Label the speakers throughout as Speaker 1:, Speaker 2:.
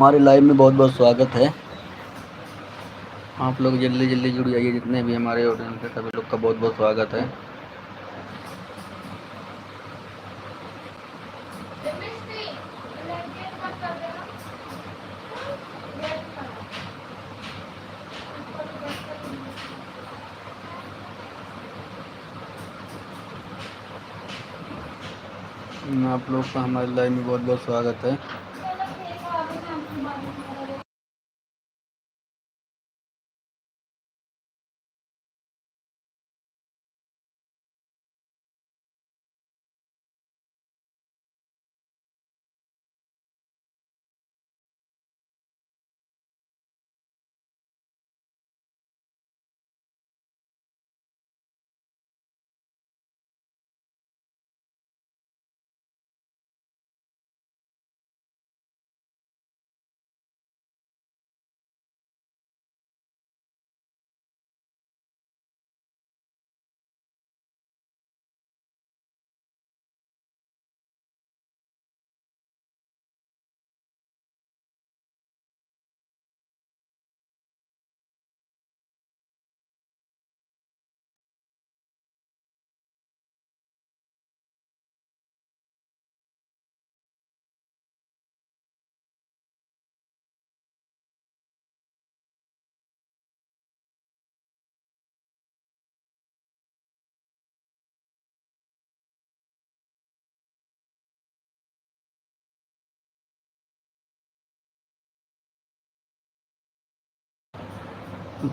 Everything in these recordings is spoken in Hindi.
Speaker 1: हमारे लाइव में बहुत बहुत स्वागत है। आप लोग जल्दी जल्दी जुड़ जाइए, जितने भी हमारे ऑडियंस है सभी लोग का बहुत बहुत स्वागत है। आप लोग का हमारे लाइव में बहुत बहुत स्वागत है।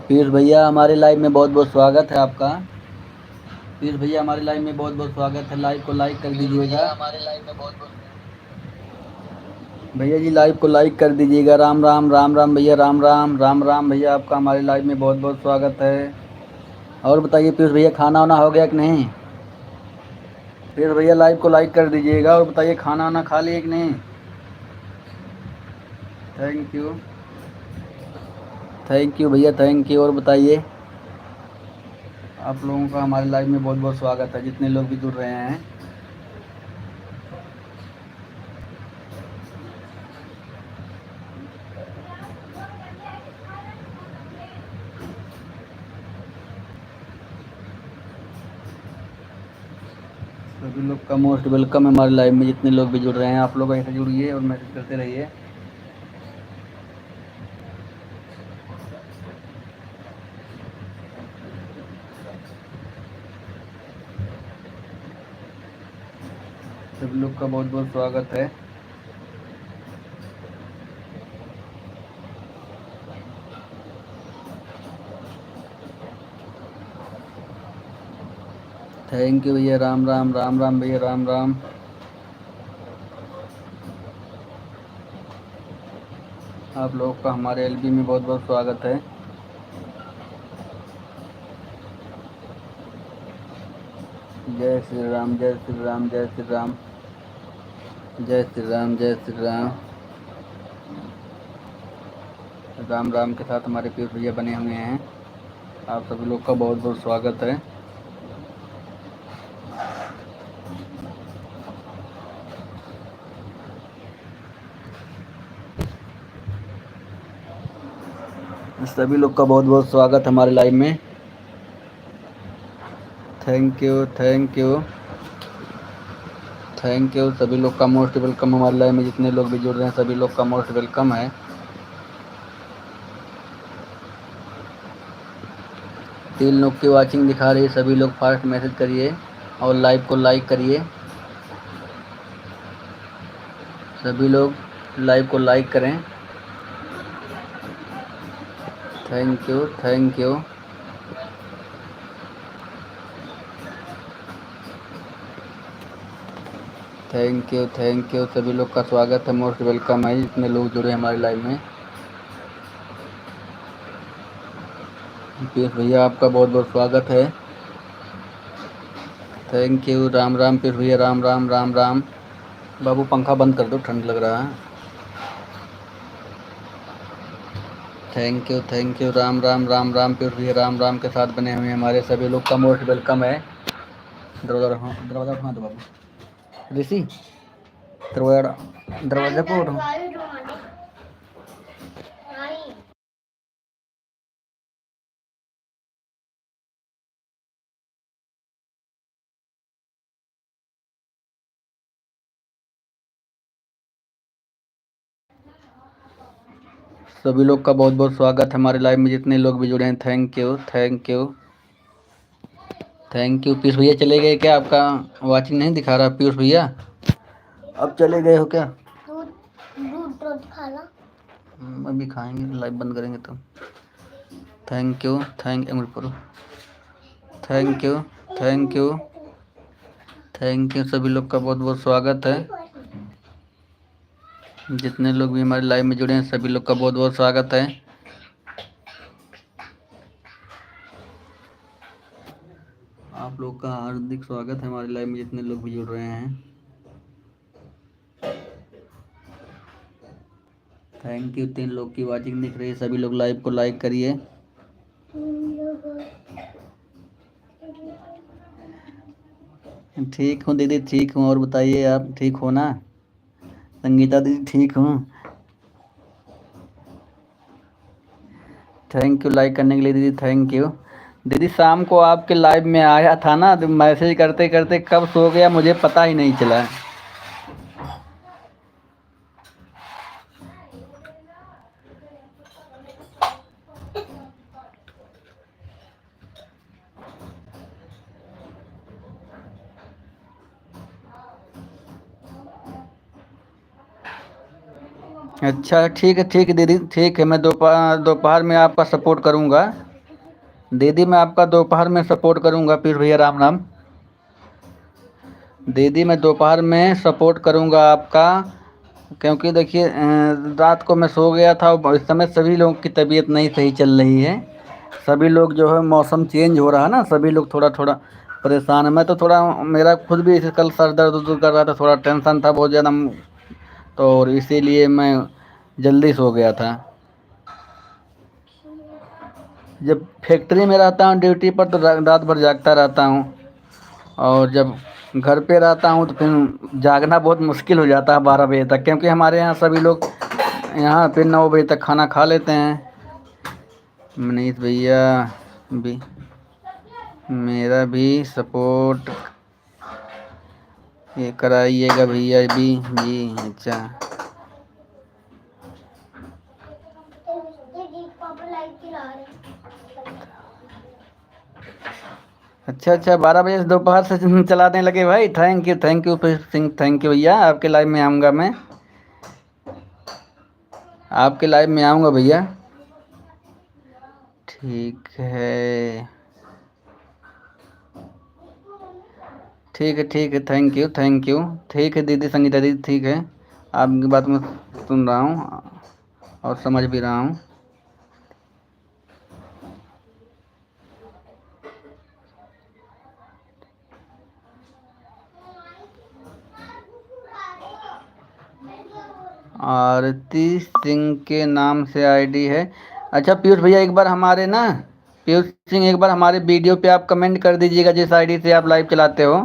Speaker 1: पीयूष भैया हमारे लाइव में बहुत बहुत स्वागत है आपका। पीयूष भैया हमारे लाइव में बहुत बहुत स्वागत है। लाइव को लाइक कर दीजिएगा। भैया जी लाइव को लाइक कर दीजिएगा। राम राम राम राम भैया, राम राम राम राम भैया, आपका हमारे लाइव में बहुत बहुत स्वागत है। और बताइए पीयूष भैया, खाना वाना हो गया कि नहीं? पीयूष भैया लाइव को लाइक कर दीजिएगा और बताइए खाना वाना खा लिए कि नहीं? थैंक यू, थैंक यू भैया, थैंक यू। और बताइए, आप लोगों का हमारे लाइव में बहुत बहुत स्वागत है, जितने लोग भी जुड़ रहे हैं। सभी लोग का मोस्ट वेलकम है हमारे लाइव में, जितने लोग भी जुड़ रहे हैं। आप लोग ऐसे जुड़िए और मैसेज करते रहिए। सभी लोग का बहुत बहुत स्वागत है। थैंक यू भैया, राम राम राम राम भैया, राम राम। आप लोग का हमारे एलबी में बहुत बहुत स्वागत है। जय श्री राम, जय श्री राम, जय श्री राम, जय श्री राम, जय श्री राम। राम राम के साथ हमारे पीयूष भैया बने हुए हैं। आप सभी लोग का बहुत बहुत स्वागत है। सभी लोग का बहुत बहुत स्वागत है हमारे लाइव में। Thank you, thank you, thank you. सभी लोग का मोस्ट वेलकम हमारे लाइव में, जितने लोग भी जुड़ रहे हैं सभी लोग का मोस्ट वेलकम है। 3 लोग की वाचिंग दिखा रही है। सभी लोग फास्ट मैसेज करिए और लाइव को लाइक करिए। सभी लोग लाइव को लाइक करें। Thank you, thank you. Thank you, thank you. सभी लोग का स्वागत है, मोस्ट वेलकम है, जितने लोग जुड़े हमारे लाइव में। पीयूष भैया आपका बहुत बहुत स्वागत है। थैंक यू, राम राम पीयूष भैया, राम राम राम राम। बाबू पंखा बंद कर दो, ठंड लग रहा है। Thank you, thank you. Ram Ram Ram Ram Piyush भैया, राम राम के साथ बने हुए हैं हमारे सभी लोग का मोस्ट वेलकम है। दरवाज़ा उठा दो बाबू। ऋषि दरवाज़ा, दरवाज़ा को उठो। सभी लोग का बहुत बहुत स्वागत है हमारे लाइव में, जितने लोग भी जुड़े हैं। Thank you thank you thank you. Piyush भैया चले गए क्या? आपका वाचिंग नहीं दिखा रहा पीयूष भैया, अब चले गए हो क्या? दूध खाना अभी खाएंगे, लाइव बंद करेंगे तो। Thank you thank you thank you thank you thank you. सभी लोग का बहुत बहुत स्वागत है, जितने लोग भी हमारे लाइव में जुड़े हैं सभी लोग का बहुत बहुत स्वागत है। आप लोग का हार्दिक स्वागत है हमारे लाइव में, जितने लोग भी जुड़ रहे हैं। Thank you. 3 लोग की वाचिंग दिख रही है, सभी लोग लाइव को लाइक करिए। ठीक हूँ दीदी, ठीक हूँ। और बताइए आप ठीक हो ना? संगीता दीदी ठीक हूँ। थैंक यू लाइक करने के लिए दीदी, थैंक यू। दीदी शाम को आपके लाइव में आया था ना, तो मैसेज करते करते कब सो गया मुझे पता ही नहीं चला। अच्छा ठीक है दीदी, ठीक है। मैं दोपहर में आपका सपोर्ट करूँगा दीदी, मैं आपका दोपहर में सपोर्ट करूँगा। पीयूष भैया राम राम। दीदी मैं दोपहर में सपोर्ट करूँगा आपका, क्योंकि देखिए रात को मैं सो गया था और इस समय सभी लोगों की तबीयत नहीं सही चल रही है। सभी लोग जो है, मौसम चेंज हो रहा है ना, सभी लोग थोड़ा थोड़ा परेशान है। मैं तो थोड़ा, मेरा खुद भी कल सर दर्द उर्द कर रहा था, थोड़ा टेंशन था बहुत ज़्यादा, तो और इसीलिए मैं जल्दी सो गया था। जब फैक्ट्री में रहता हूँ ड्यूटी पर तो रात भर जागता रहता हूँ, और जब घर पे रहता हूँ तो फिर जागना बहुत मुश्किल हो जाता है 12 बजे तक, क्योंकि हमारे यहाँ सभी लोग यहाँ पे 9 बजे तक खाना खा लेते हैं। मनीष भैया भी, मेरा भी सपोर्ट ये कराइएगा भैया भी जी। अच्छा अच्छा 12 बजे से दोपहर से चलाने लगे भाई। Thank you Singh, thank you भैया। आपके लाइव में आऊँगा मैं, आपके लाइव में आऊँगा भैया। ठीक है थैंक यू। ठीक है दीदी संगीता दीदी, ठीक है। आपकी बात मैं सुन रहा हूँ और समझ भी रहा हूँ। आरती सिंह के नाम से आईडी है। अच्छा पीयूष भैया, एक बार हमारे ना, पीयूष सिंह एक बार हमारे वीडियो पे आप कमेंट कर दीजिएगा, जिस आईडी से आप लाइव चलाते हो।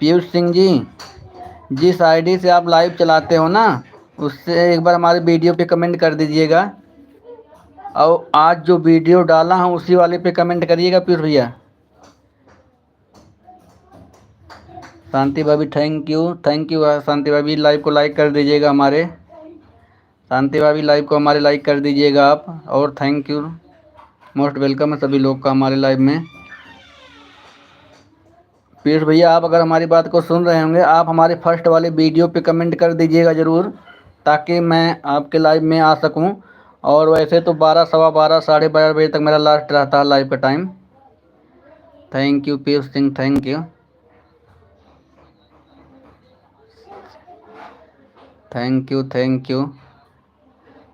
Speaker 1: पीयूष सिंह जी, जिस आईडी से आप लाइव चलाते हो ना, उससे एक बार हमारे वीडियो पे कमेंट कर दीजिएगा। और आज जो वीडियो डाला हूँ उसी वाले पे कमेंट करिएगा पीयूष भैया। शांति भाभी थैंक यू शांति भाभी, लाइव को लाइक कर दीजिएगा हमारे। शांति भाभी लाइव को हमारे लाइक कर दीजिएगा आप। और थैंक यू, मोस्ट वेलकम है सभी लोग का हमारे लाइव में। पीयूष भैया आप अगर हमारी बात को सुन रहे होंगे, आप हमारे फर्स्ट वाले वीडियो पे कमेंट कर दीजिएगा ज़रूर, ताकि मैं आपके लाइव में आ सकूं। और वैसे तो 12, सवा 12, साढ़े 12 बजे तक मेरा लास्ट रहता है लाइव का time. Thank you Piyush Singh, thank you thank you.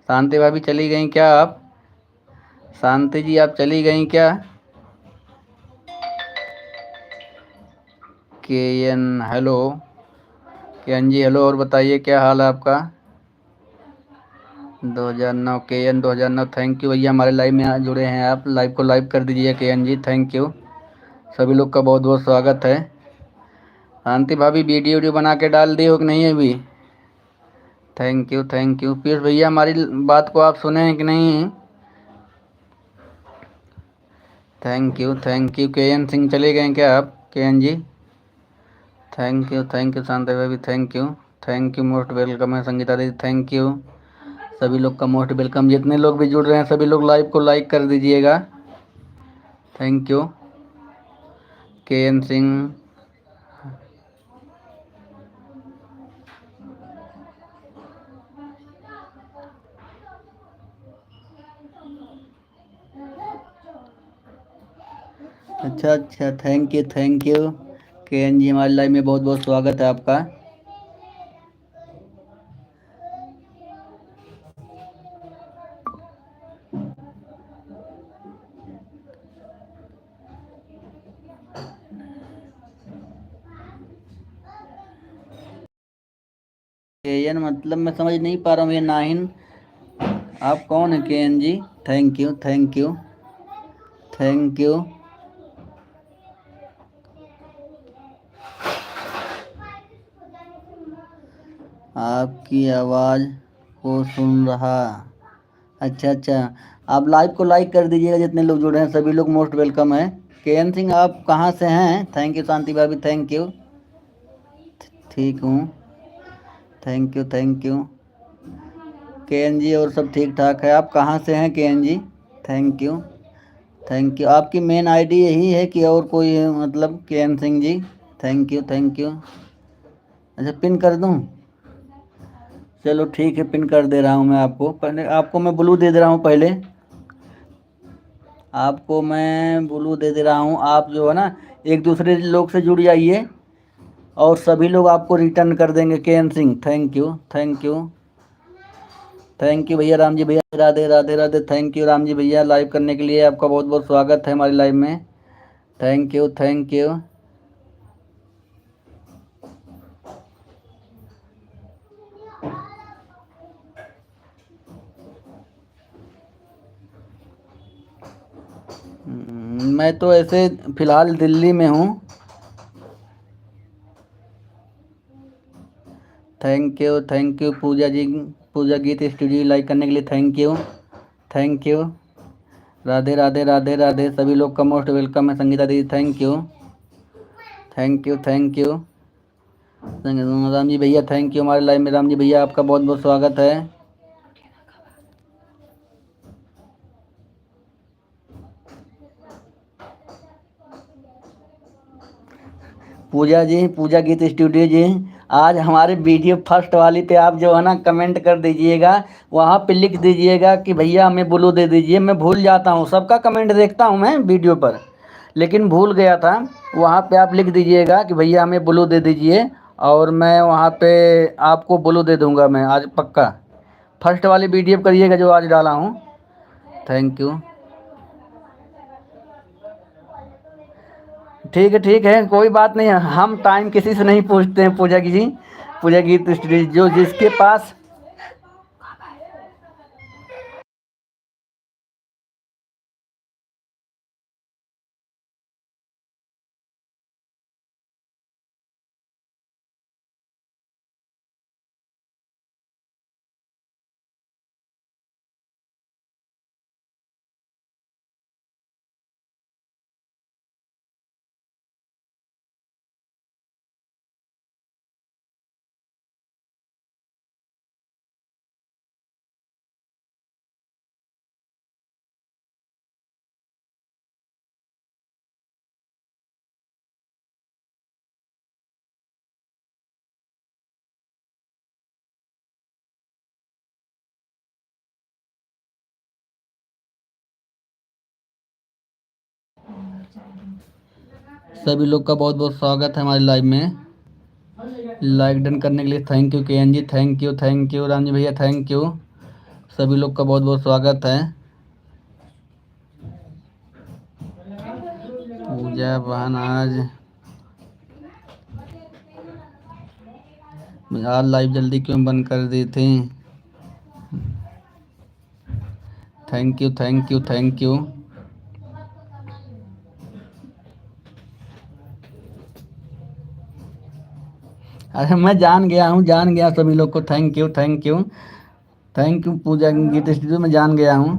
Speaker 1: Shanti you चली गई क्या आप? शांति जी आप चली गई क्या? के एन हेलो, के एन जी हेलो। और बताइए क्या हाल है आपका? 2009 के एन 2009, थैंक यू भैया हमारे लाइव में जुड़े हैं आप। लाइव को लाइव कर दीजिए के एन जी, थैंक यू। सभी लोग का बहुत बहुत स्वागत है। शांति भाभी वीडियो बना के डाल दी हो कि नहीं अभी? थैंक यू पीयूष भैया हमारी बात को आप सुने हैं कि नहीं? थैंक यू के एन सिंह चले गए क्या आप? के N G thank you Shanti भाभी, थैंक यू मोस्ट वेलकम है। संगीता दीदी थैंक यू। सभी लोग का मोस्ट वेलकम। जितने लोग भी जुड़ रहे हैं सभी लोग लाइव को लाइक कर दीजिएगा। Thank you. KN सिंह, अच्छा, थैंक यू KN जी, हमारे लाइव में बहुत बहुत स्वागत है आपका। KN मतलब मैं समझ नहीं पा रहा हूँ, ये नाहिन आप कौन है KN जी? थैंक यू आपकी आवाज़ को सुन रहा। अच्छा, आप लाइव को लाइक कर दीजिएगा। जितने लोग जुड़े हैं सभी लोग मोस्ट वेलकम है। KN सिंह आप कहाँ से हैं? थैंक यू शांति भाभी, थैंक यू। ठीक हूँ, थैंक यू KN जी, और सब ठीक ठाक है। आप कहाँ से हैं KN जी? थैंक यू आपकी मेन आईडी यही है कि और कोई है, मतलब KN Singh ji? Thank you अच्छा, पिन कर दूँ? चलो ठीक है, पिन कर दे रहा हूँ मैं आपको। पहले आपको मैं ब्लू दे दे रहा हूँ। पहले आपको मैं ब्लू दे दे रहा हूँ। आप जो है ना एक दूसरे लोग से जुड़ जाइए और सभी लोग आपको रिटर्न कर देंगे। KN सिंह थैंक यू भैया। राम जी भैया, राधे राधे राधे। थैंक यू राम जी भैया, लाइव करने के लिए आपका बहुत बहुत स्वागत है हमारी लाइव में। थैंक यू मैं तो ऐसे फ़िलहाल दिल्ली में हूँ। Thank you Pooja ji, Puja Geet studio like करने के लिए थैंक यू। राधे राधे राधे राधे। सभी लोग का मोस्ट वेलकम है। संगीता दीदी थैंक यू राम जी भैया थैंक यू। हमारे लाइव में राम जी भैया आपका बहुत बहुत स्वागत है। पूजा जी, पूजा गीत स्टूडियो जी, आज हमारे वीडियो फर्स्ट वाली पे आप जो है ना कमेंट कर दीजिएगा। वहाँ पे लिख दीजिएगा कि भैया हमें ब्लू दे दीजिए। मैं भूल जाता हूँ, सबका कमेंट देखता हूँ मैं वीडियो पर, लेकिन भूल गया था। वहाँ पे आप लिख दीजिएगा कि भैया हमें ब्लू दे दीजिए, और मैं वहाँ पे आपको ब्लू दे दूँगा मैं आज पक्का। फर्स्ट वाली वीडियो करिएगा जो आज डाला हूँ। Thank you. ठीक है, कोई बात नहीं। हम टाइम किसी से नहीं पूछते हैं पूजा की जी। पूजा गीत स्टूडियो जो जिसके पास सभी लोग का बहुत बहुत स्वागत है हमारे लाइव में। लाइक डन करने के लिए thank you KN ji, thank you Ram ji भैया, थैंक यू। सभी लोग का बहुत बहुत स्वागत है। पूजा बहन आज लाइव जल्दी क्यों बंद कर दी थी? Thank you. अरे मैं जान गया सभी लोग को। Thank you Pooja Geet studio में जान गया हूँ।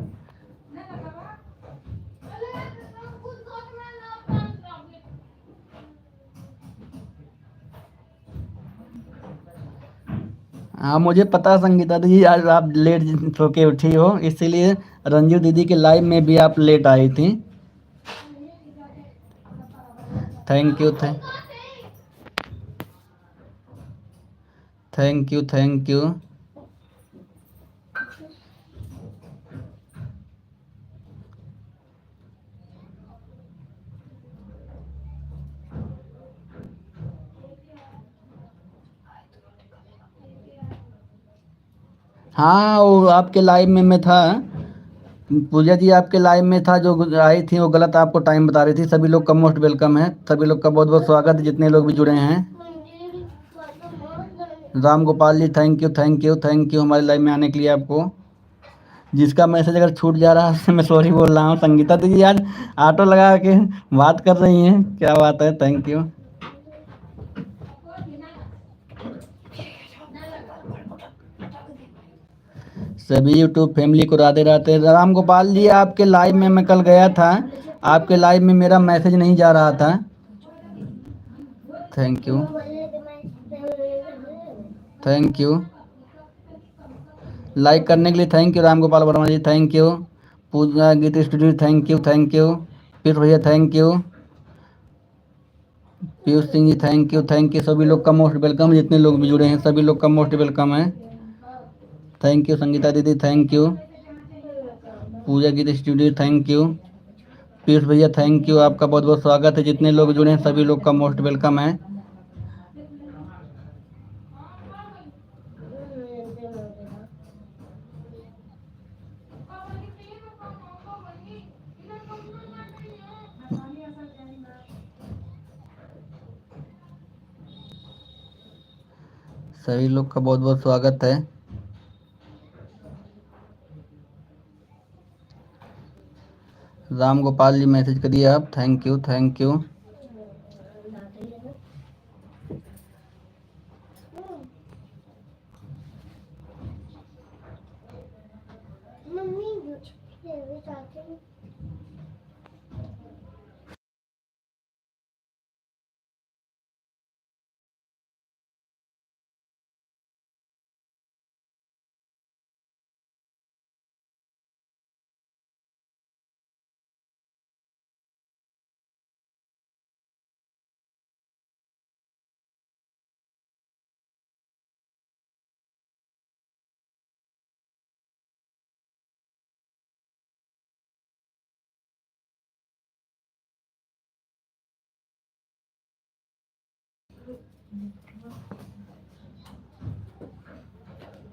Speaker 1: हाँ मुझे पता संगीता दीदी आज आप लेट सो के उठी हो, इसीलिए रंजू दीदी के लाइव में भी आप लेट आई थी। Thank you thank you thank you. हाँ वो आपके लाइव में मैं था। पूजा जी आपके लाइव में था, जो आई थी वो गलत आपको टाइम बता रही थी। सभी लोग का मोस्ट वेलकम है, सभी लोग का बहुत बहुत स्वागत है, जितने लोग भी जुड़े हैं। Ram Gopal ji thank you thank you thank you हमारे लाइव में आने के लिए आपको। जिसका मैसेज अगर छूट जा रहा है उससे मैं सॉरी बोल रहा हूँ। संगीता दीदी आज ऑटो लगा के बात कर रही हैं, क्या बात है, थैंक यू। सभी यूट्यूब फैमिली को राधे राधे। राम गोपाल जी आपके लाइव में मैं कल गया था, आपके लाइव में मेरा मैसेज नहीं जा रहा था। Thank you thank you. Like करने के लिए thank you Ram Gopal Varma ji, thank you. Pooja Geet studio thank you thank you. Piyush भैया thank you. Piyush Singh ji thank you. सभी लोग का मोस्ट वेलकम, जितने लोग भी जुड़े हैं सभी लोग का मोस्ट वेलकम है। थैंक यू संगीता दीदी thank you. Pooja Geet studio thank you. Piyush भैया थैंक यू, आपका बहुत बहुत स्वागत है, जितने लोग जुड़े हैं सभी लोग का मोस्ट वेलकम है। सभी लोग का बहुत बहुत स्वागत है। राम गोपाल जी मैसेज करिए आप, थैंक यू थैंक यू।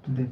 Speaker 1: देख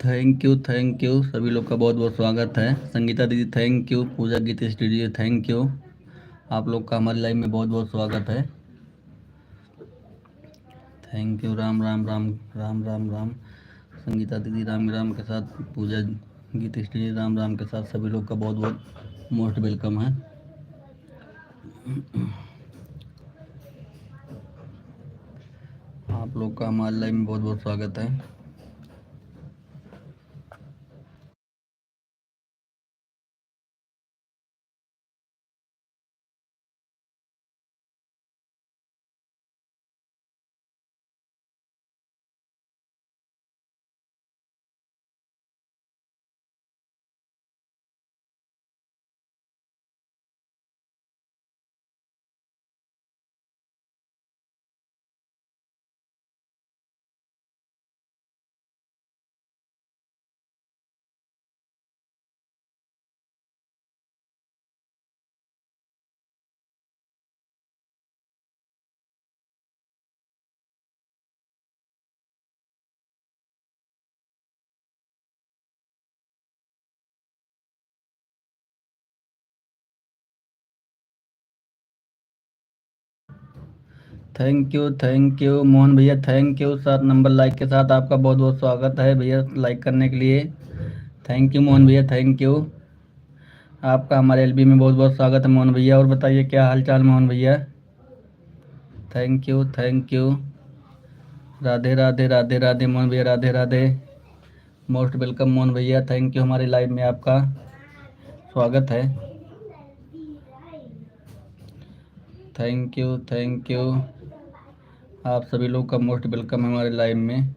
Speaker 1: थैंक यू सभी लोग का बहुत बहुत स्वागत है। संगीता दीदी thank you, Pooja Geet studio thank you, आप लोग का हमारे लाइव में बहुत बहुत स्वागत है। Thank you. राम राम राम राम राम राम। संगीता दीदी राम राम के साथ, पूजा गीत स्टूडियो राम राम के साथ सभी लोग का बहुत बहुत मोस्ट वेलकम है। आप लोग का हमारे लाइव में बहुत बहुत स्वागत है। थैंक यू मोहन भैया, थैंक यू। 7 नंबर लाइक के साथ आपका बहुत बहुत स्वागत है भैया, लाइक करने के लिए। थैंक यू मोहन भैया, थैंक यू। आपका हमारे एलबी में बहुत बहुत स्वागत है मोहन भैया। और बताइए क्या हाल चाल मोहन भैया। Thank you thank you. Radhe Radhe Radhe Radhe Mohan भैया, राधे राधे। मोस्ट वेलकम मोहन भैया, थैंक यू। हमारे लाइव में आपका स्वागत है। Thank you thank you. आप सभी लोग का मोस्ट वेलकम है हमारे लाइव में।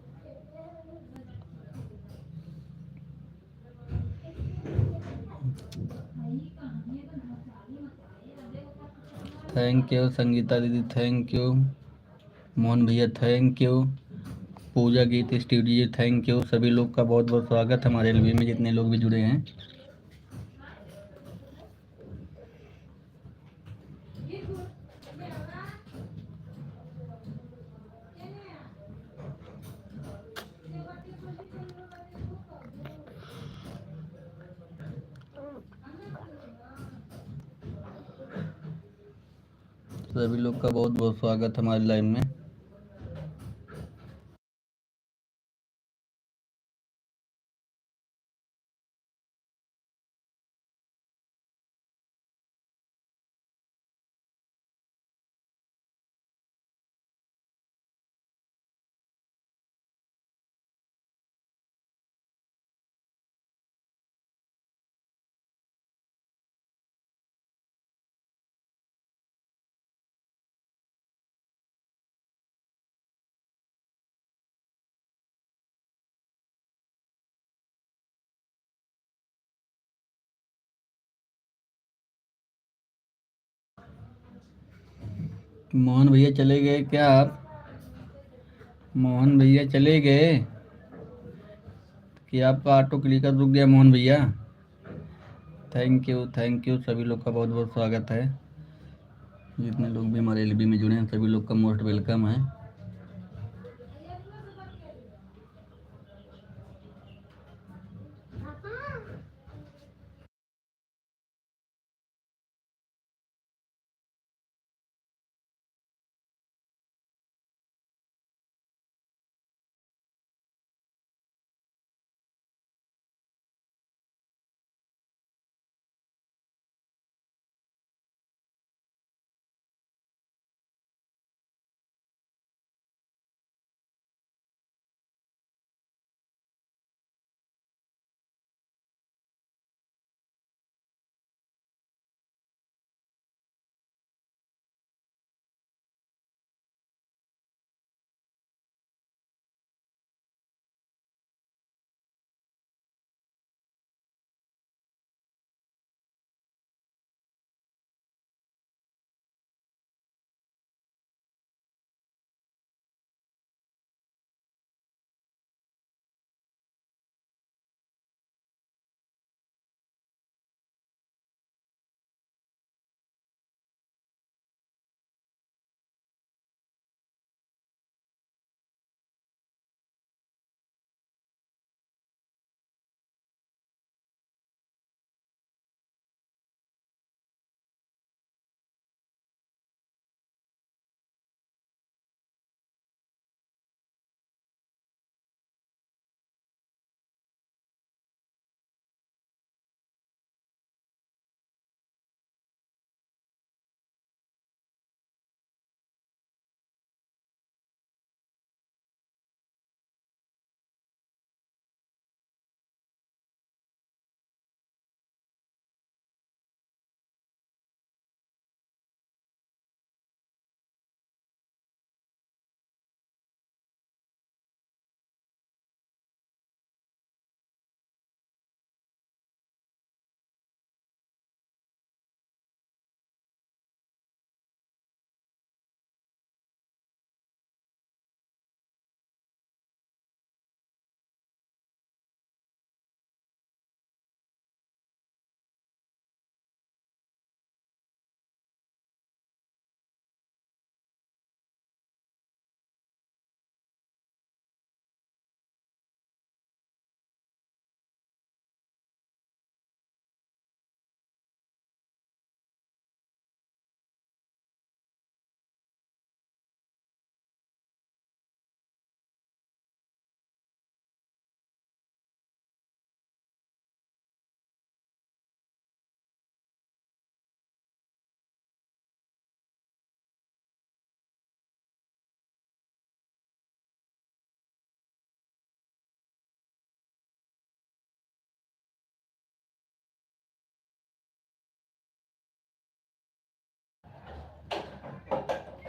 Speaker 1: थैंक यू संगीता दीदी, थैंक यू। मोहन भैया thank you. Pooja Geet studio thank you. सभी लोग का बहुत बहुत स्वागत है हमारे एलबी में, जितने लोग भी जुड़े हैं। सभी लोग का बहुत बहुत स्वागत है हमारे लाइव में। मोहन भैया चले गए क्या आप? मोहन भैया चले गए कि आपका ऑटो क्लिकर रुक गया मोहन भैया? थैंक यू सभी लोग का बहुत बहुत स्वागत है। जितने लोग भी हमारे एलबी में जुड़े हैं सभी लोग का मोस्ट वेलकम है।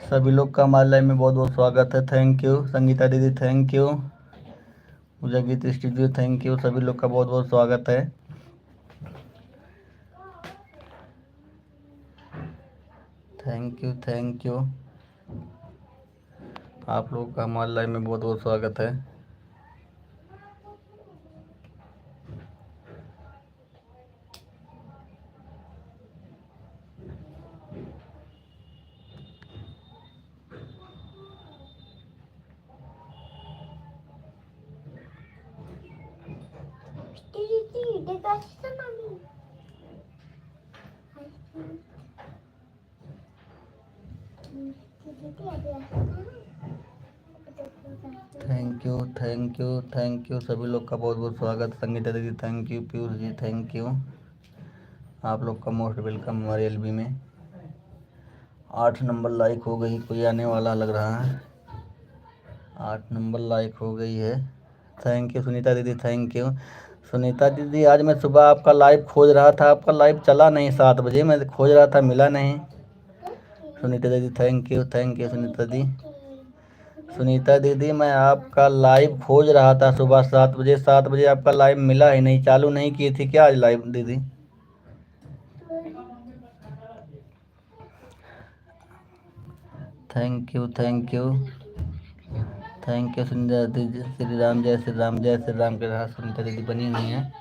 Speaker 1: सभी लोग का हमारे लाइव में बहुत बहुत स्वागत है। थैंक यू संगीता दीदी, thank you Pooja Geet studio, thank you. सभी लोग का बहुत बहुत स्वागत है। Thank you thank you. आप लोगों का हमारे लाइव में बहुत बहुत स्वागत है। Thank you thank you. सभी लोग का बहुत बहुत स्वागत। संगीता दीदी thank you, Piyush ji thank you. आप लोग का मोस्ट वेलकम हमारे एलबी में। 8 नंबर लाइक हो गई, कोई आने वाला लग रहा है। 8 नंबर लाइक हो गई है। थैंक यू सुनीता दीदी, थैंक यू। सुनीता दीदी आज मैं सुबह आपका लाइव खोज रहा था, आपका लाइव चला नहीं। 7 बजे मैं खोज रहा था, मिला नहीं। सुनीता दीदी थैंक यू सुनीता दी। सुनीता दीदी मैं आपका लाइव खोज रहा था सुबह 7 बजे। 7 बजे आपका लाइव मिला ही नहीं, चालू नहीं की थी क्या आज लाइव दीदी? Thank you thank you Sunita दीदी। श्री राम जय श्री राम, जय श्री राम के साथ सुनीता दीदी बनी हुई हैं।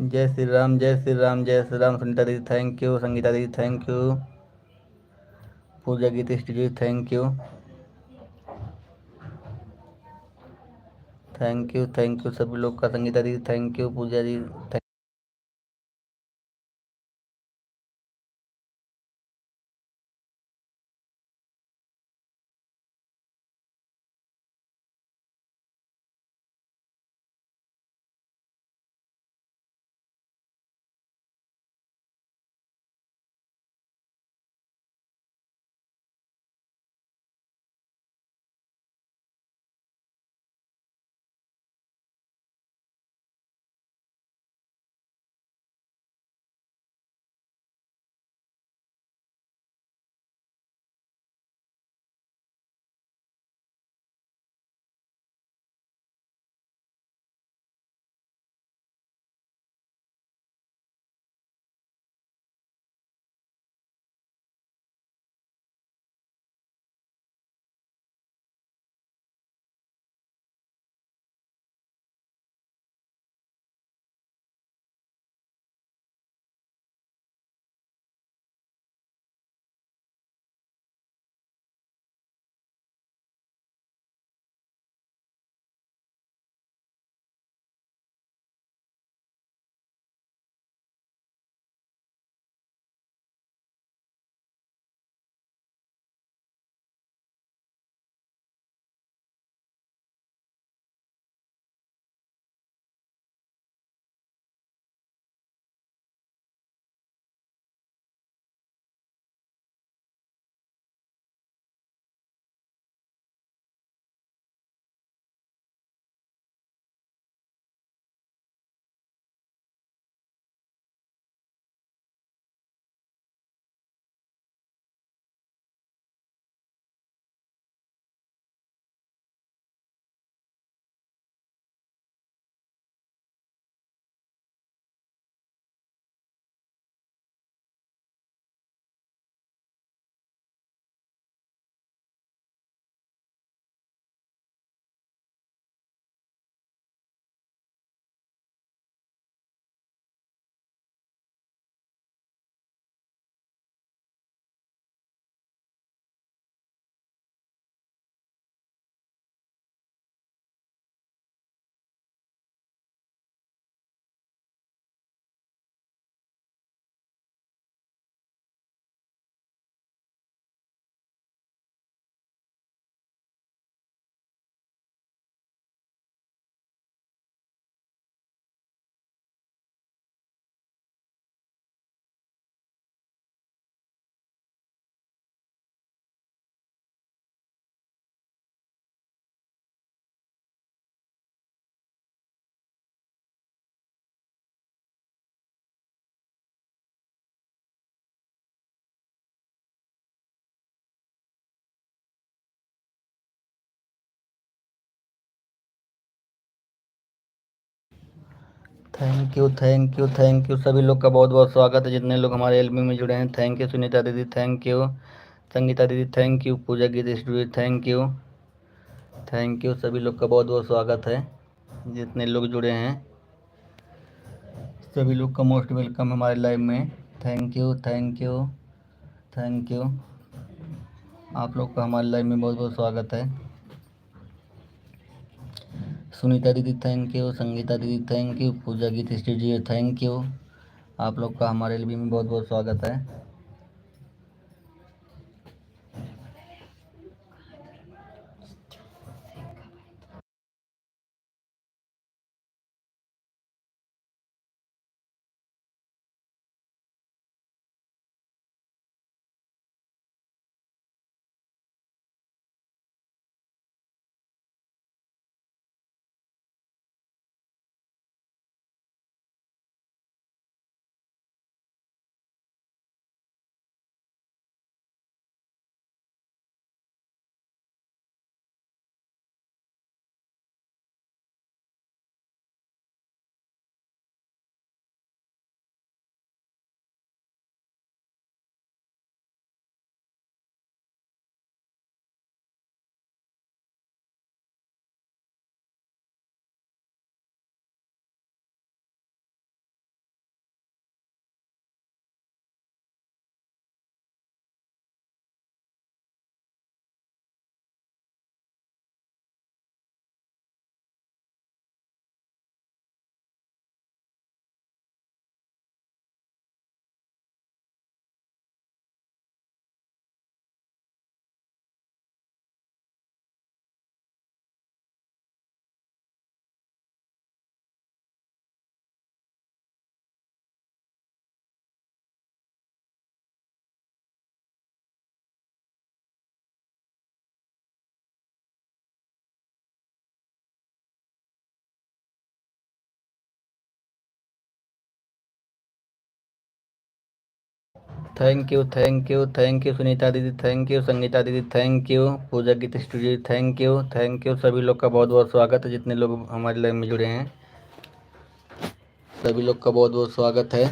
Speaker 1: जय श्री राम जय श्री राम जय श्री राम। सुनीता दीदी थैंक यू, संगीता दीदी thank you, Pooja Geet studio thank you. Thank you सभी लोग का। संगीता दीदी thank you, Pooja ji thank you सभी लोग का बहुत बहुत स्वागत है। जितने लोग हमारे एल्बम में जुड़े हैं, थैंक यू। सुनीता दीदी थैंक यू, संगीता दीदी thank you, Pooja Geet studio thank you सभी लोग का बहुत बहुत स्वागत है। जितने लोग जुड़े हैं सभी लोग का मोस्ट वेलकम हमारे लाइव में। थैंक यू आप लोग का हमारे लाइव में बहुत बहुत स्वागत है। सुनीता दीदी थैंक यू, संगीता दीदी thank you, Pooja Geet studio thank you. आप लोग का हमारे लाइव में बहुत बहुत स्वागत है। थैंक यू सुनीता दीदी थैंक यू, संगीता दीदी thank you, Pooja Geet studio thank you सभी लोग का बहुत बहुत स्वागत है। जितने लोग हमारे लाइव में जुड़े हैं सभी लोग का बहुत बहुत स्वागत है।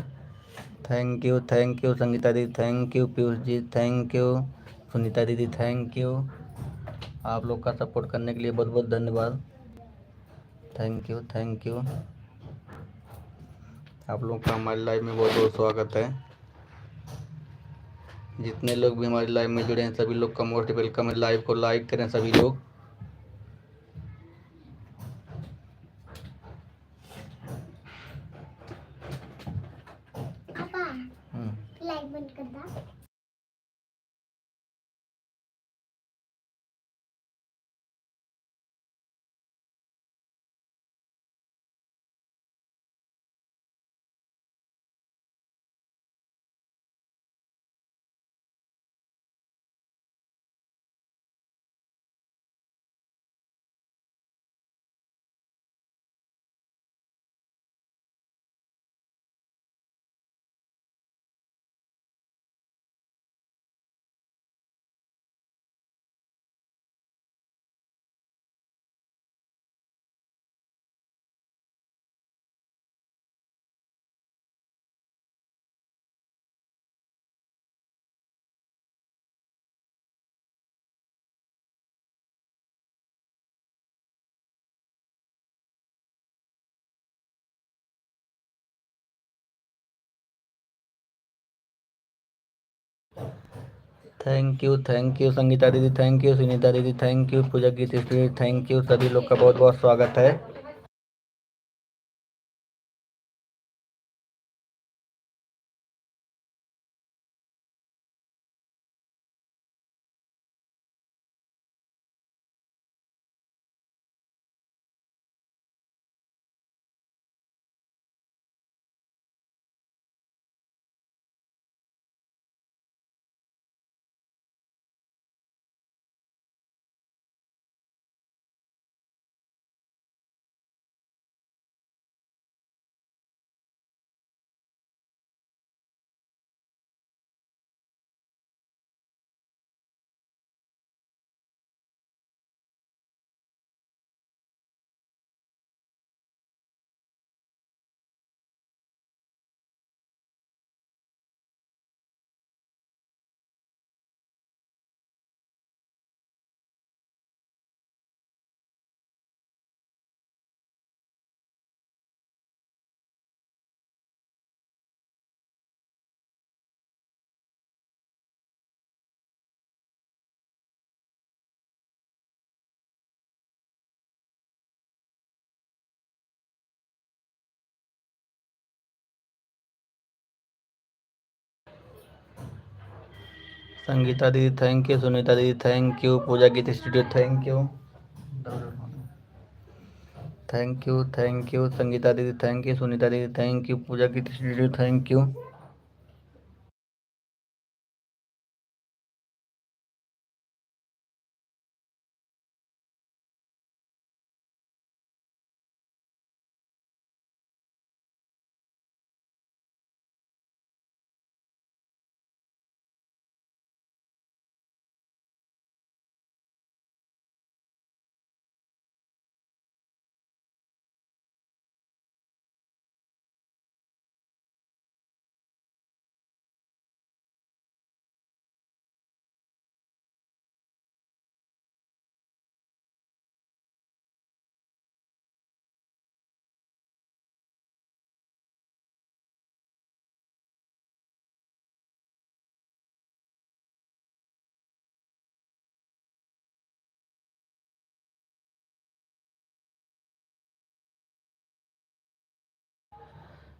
Speaker 1: थैंक यू संगीता दीदी thank you, Piyush ji thank you, Sunita दीदी थैंक यू। आप लोग का सपोर्ट करने के लिए बहुत बहुत धन्यवाद। थैंक यू आप लोग का हमारे लाइव में बहुत बहुत स्वागत है। जितने लोग भी हमारे लाइव में जुड़े हैं सभी लोग का मोस्ट वेलकम है। लाइव को लाइक करें सभी लोग। लाइव बंद कर दा। थैंक यू संगीता दीदी थैंक यू, सुनीता दीदी thank you, Pooja Geet studio thank you. सभी लोग का बहुत बहुत स्वागत है। संगीता दीदी थैंक यू, सुनीता दीदी thank you, Pooja Geet studio thank you, thank you thank you, Sangeeta दीदी थैंक यू, सुनीता दीदी thank you, Pooja Geet studio thank you.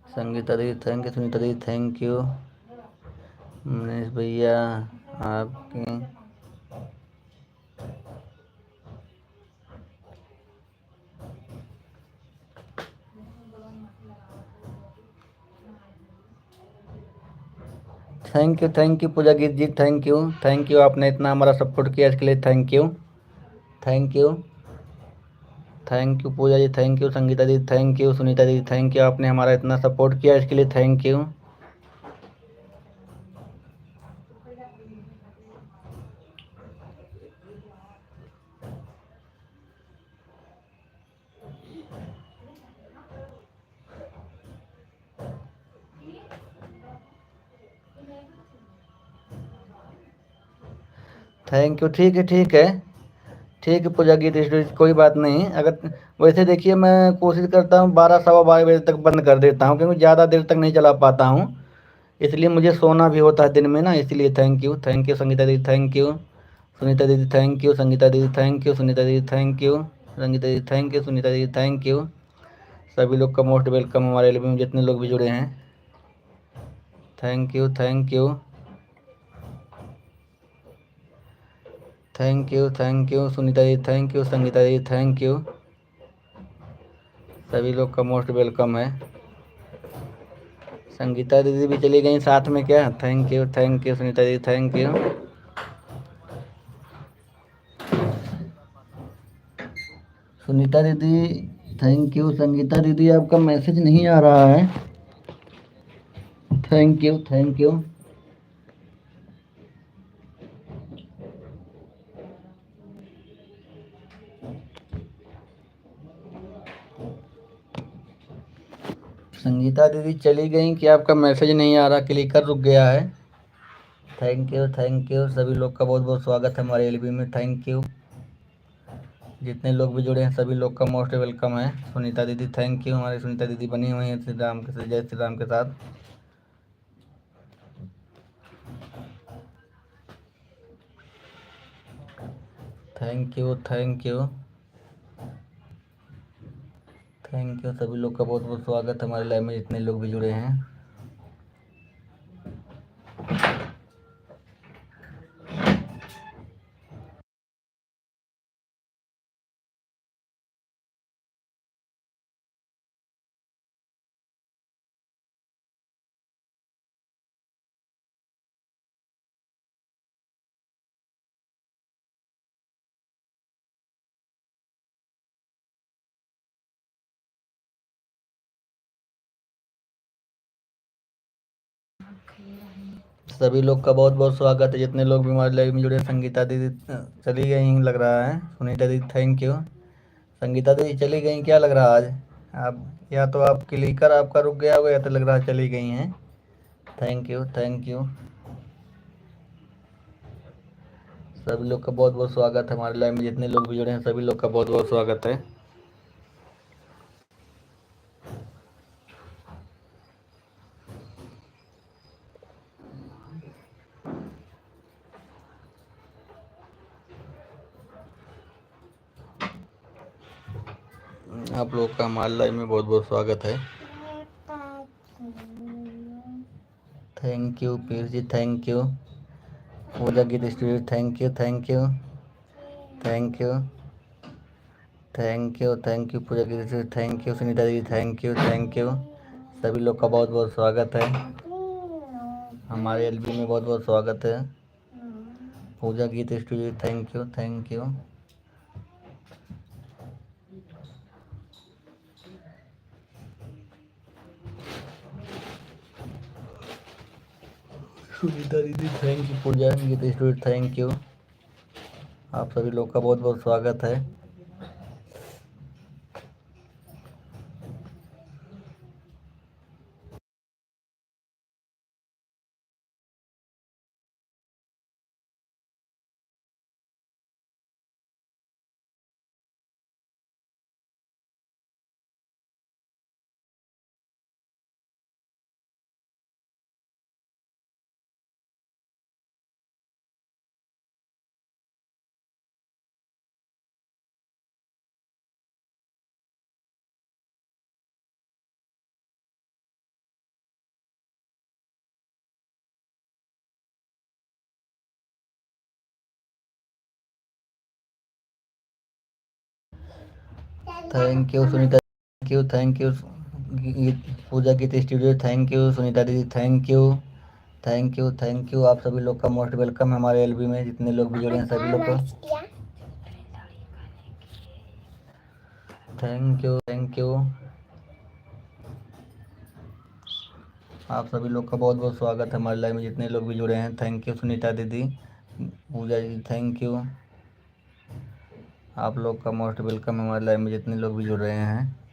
Speaker 1: Sangeeta दीदी थैंक यू, सुनीता दीदी थैंक यू, मनीष भैया आपके थैंक यू पूजा गीत जी थैंक यू, आपने इतना हमारा सपोर्ट किया इसके लिए thank you thank you thank you Pooja ji thank you, Sangeeta दीदी थैंक यू, सुनीता दीदी थैंक यू, आपने हमारा इतना सपोर्ट किया इसके लिए थैंक यू। थैंक यू, ठीक है पूजा गीत स्टूडियो, कोई बात नहीं। अगर वैसे देखिए मैं कोशिश करता हूँ 12 सवा 12 बजे तक बंद कर देता हूँ, क्योंकि ज़्यादा देर तक नहीं चला पाता हूँ, इसलिए मुझे सोना भी होता है दिन में ना, इसलिए थैंक यू संगीता दीदी थैंक यू, सुनीता दीदी थैंक यू, संगीता दीदी थैंक यू, सुनीता दीदी थैंक यू, संगीता दीदी थैंक यू, सुनीता दीदी थैंक यू, सभी लोग का मोस्ट वेलकम हमारे एल्बम में जितने लोग भी जुड़े हैं। Thank you thank you thank you, Sunita ji thank you, Sangeeta ji thank you, सभी लोग का मोस्ट वेलकम है। संगीता दीदी भी चली गई साथ में क्या? Thank you Sunita ji thank you. Sunita दीदी थैंक यू, संगीता दीदी आपका मैसेज नहीं आ रहा है। थैंक यू संगीता दीदी चली गई कि आपका मैसेज नहीं आ रहा, क्लिकर रुक गया है। थैंक यू, सभी लोग का बहुत बहुत स्वागत है हमारे एलबी में। थैंक यू, जितने लोग भी जुड़े हैं सभी लोग का मोस्ट वेलकम है। सुनीता दीदी थैंक यू, हमारी सुनीता दीदी बनी हुई है श्री राम के, जय श्री राम के साथ। थैंक यू सभी लोग का बहुत बहुत स्वागत है हमारे लाइव में, जितने लोग भी जुड़े हैं। सभी लोग का बहुत बहुत स्वागत है, जितने लोग भी हमारे लाइव में जुड़े। संगीता दीदी चली गई लग रहा है। सुनीता दीदी थैंक यू, संगीता दीदी चली गई क्या लग रहा आज? आप या तो आप क्लिकर आपका रुक गया होगा, या तो लग रहा है चली गई हैं। थैंक यू सभी लोग का बहुत बहुत स्वागत है हमारे लाइव में, जितने लोग भी जुड़े हैं सभी लोग का बहुत बहुत स्वागत है। आप लोग का हमारे लाइव में बहुत बहुत स्वागत है। Thank you Pir ji thank you Pooja Geet studio thank you thank you thank you thank you thank you Pooja Geet studio thank you Sunita दीदी थैंक यू सभी लोग का बहुत बहुत स्वागत है हमारे एलबी में बहुत बहुत स्वागत है पूजा Geet studio thank you Sunita दीदी thank you Pooja Geet studio thank you आप सभी लोग का बहुत बहुत स्वागत है thank you Sunita thank you Pooja Geet studio thank you Sunita दीदी थैंक यू आप सभी लोग का मोस्ट वेलकम है हमारे एलबी में जितने लोग भी जुड़े हैं सभी लोग को थैंक यू आप सभी लोग का बहुत बहुत स्वागत है हमारे लाइव में जितने लोग भी जुड़े हैं थैंक यू सुनीता दीदी पूजा दीदी थैंक यू आप लोग का मोस्ट वेलकम है हमारे लाइव में जितने लोग भी जुड़ रहे हैं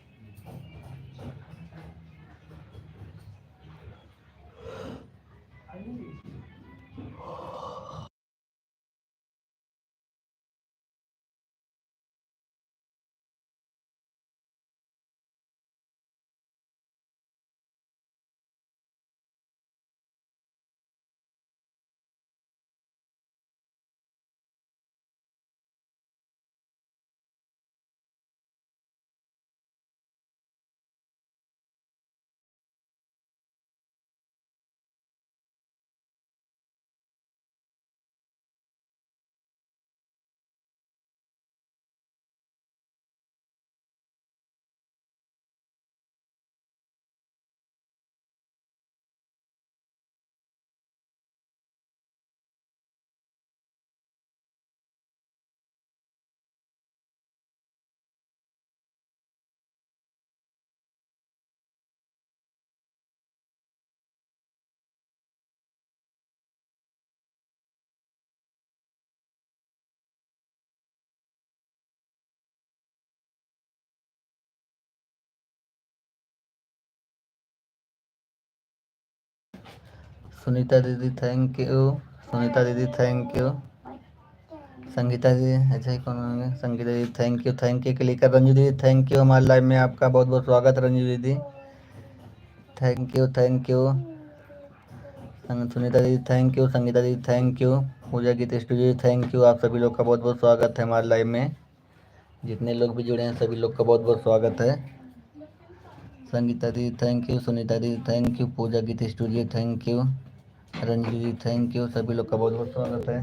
Speaker 1: सुनीता दीदी thank you thank you Sangeeta दीदी ऐसे ही कौन होंगे संगीता दीदी थैंक यू क्लिकर रंजू दीदी थैंक यू हमारे लाइव में आपका बहुत बहुत स्वागत है रंजू दीदी थैंक यू सुनीता दीदी थैंक यू संगीता दीदी thank you Pooja Geet studio thank you आप सभी लोग का बहुत बहुत स्वागत है हमारे लाइव में जितने लोग भी जुड़े हैं सभी लोग का बहुत बहुत स्वागत है संगीता दीदी थैंक यू सुनीता दीदी thank you Pooja Geet studio thank you Ranju दीदी थैंक यू सभी लोग का बहुत बहुत स्वागत है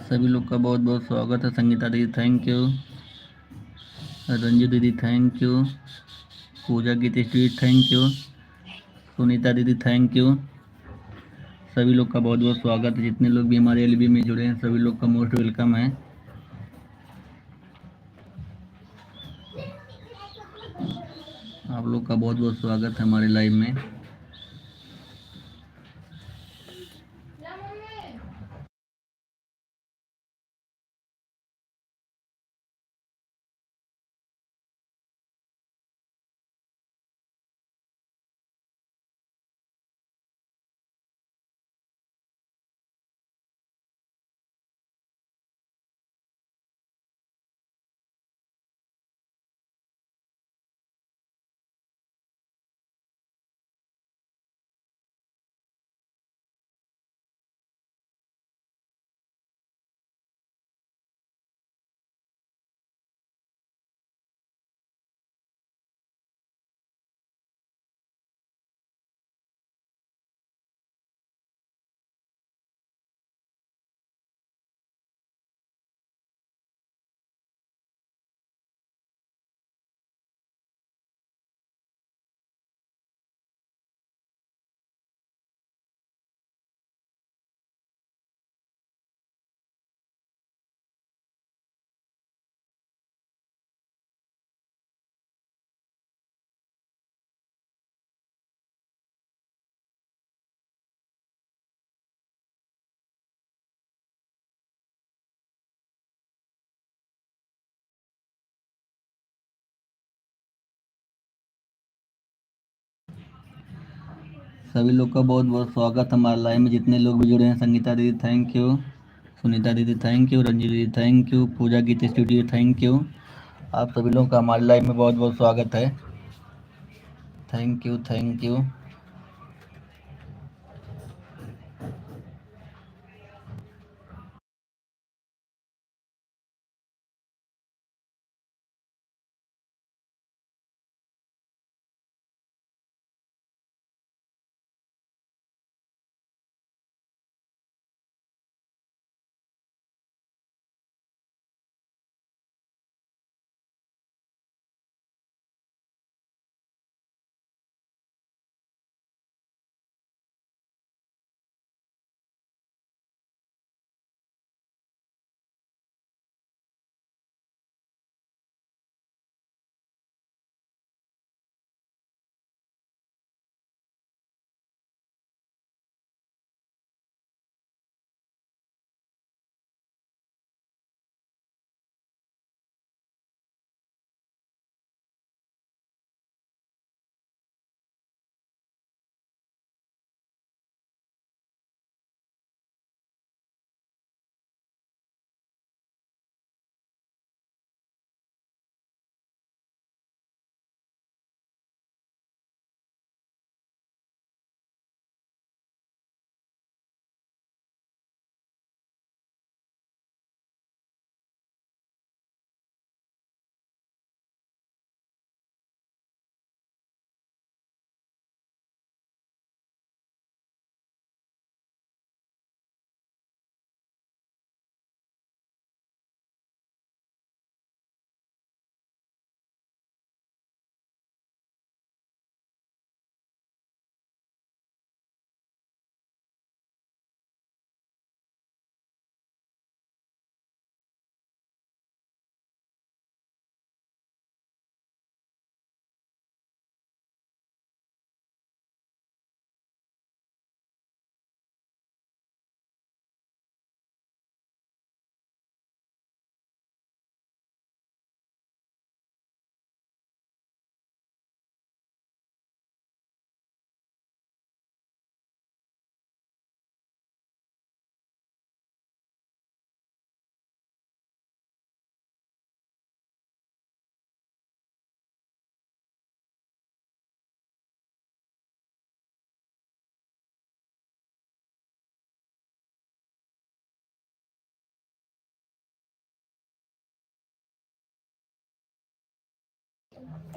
Speaker 1: सभी लोग का बहुत बहुत स्वागत है संगीता दीदी थैंक यू रंजू दीदी thank you Pooja Geet studio thank you Sunita दीदी थैंक यू सभी लोग का बहुत बहुत स्वागत है जितने लोग भी हमारे एलबी में जुड़े हैं सभी लोग का मोस्ट वेलकम है आप लोग का बहुत बहुत स्वागत है हमारे लाइव में। सभी लोग का बहुत बहुत स्वागत हमारे लाइव में, जितने लोग भी जुड़े हैं। संगीता दीदी थैंक यू, सुनीता दीदी थैंक यू, रंजी दीदी thank you, Pooja Geet studio thank you. आप सभी लोगों का हमारे लाइव में बहुत बहुत स्वागत है। Thank you thank you.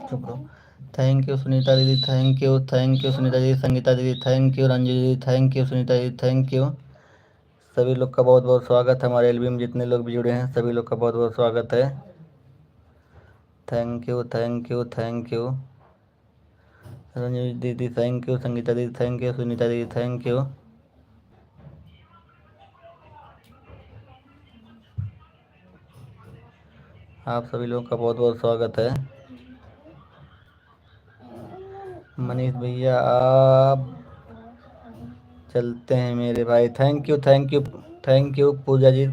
Speaker 1: चुप रहो। थैंक यू सुनीता दीदी थैंक यू सुनीता दीदी, संगीता दीदी थैंक यू, रंजी दीदी थैंक यू, सुनीता दीदी थैंक यू। सभी लोग का बहुत बहुत स्वागत है हमारे एलबी में, जितने लोग भी जुड़े हैं सभी लोग का बहुत बहुत स्वागत है। Thank you thank you thank you. Ranji दीदी थैंक यू, संगीता दीदी थैंक यू, सुनीता दीदी थैंक यू। आप सभी लोगों का बहुत बहुत स्वागत है। मनीष भैया आप चलते हैं मेरे भाई। Thank you thank you thank you Pooja ji,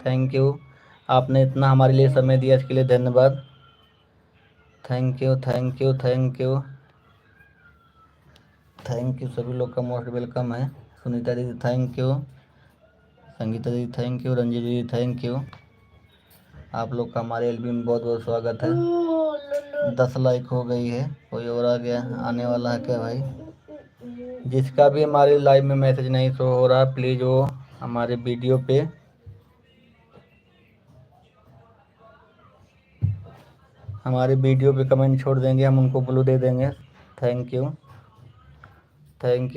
Speaker 1: thank you. आपने इतना हमारे लिए समय दिया, इसके लिए धन्यवाद। Thank you thank you thank you thank you. सभी लोग का मोस्ट वेलकम है। सुनीता दीदी थैंक यू, संगीता दीदी थैंक यू, रंजीत दीदी थैंक यू। आप लोग का हमारे एलबी में बहुत बहुत स्वागत है। 10 लाइक हो गई है, कोई और आ गया, आने वाला है क्या भाई? जिसका भी हमारे लाइव में मैसेज नहीं शो हो रहा, प्लीज़ वो हमारे वीडियो पे कमेंट छोड़ देंगे, हम उनको ब्लू दे देंगे। Thank you thank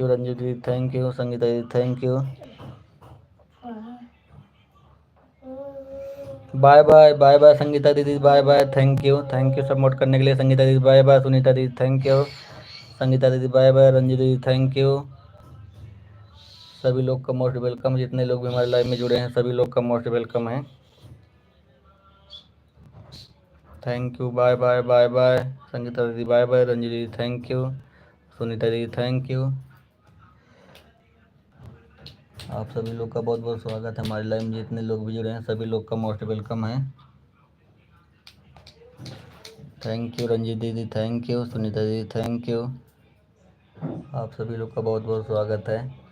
Speaker 1: you Ranjit दीदी थैंक यू, संगीता दीदी thank you. Bye bye bye bye Sangeeta दीदी, bye bye. Thank you support करने के लिए संगीता दीदी, बाय बाय। सुनीता दीदी थैंक यू, संगीता दीदी बाय बाय, रंजीत दीदी थैंक यू। सभी लोग का मोस्ट वेलकम, जितने लोग भी हमारे लाइव में जुड़े हैं सभी लोग का मोस्ट वेलकम है। Thank you, bye bye bye bye. Sangeeta दीदी बाय बाय, रंजीत दीदी थैंक यू, सुनीता दीदी थैंक यू। आप सभी लोग का बहुत बहुत स्वागत है हमारे लाइव में, जितने लोग भी जुड़े हैं सभी लोग का मोस्ट वेलकम है। थैंक यू रंजीत दीदी थैंक यू, सुनीता दीदी थैंक यू। आप सभी लोग का बहुत बहुत स्वागत है।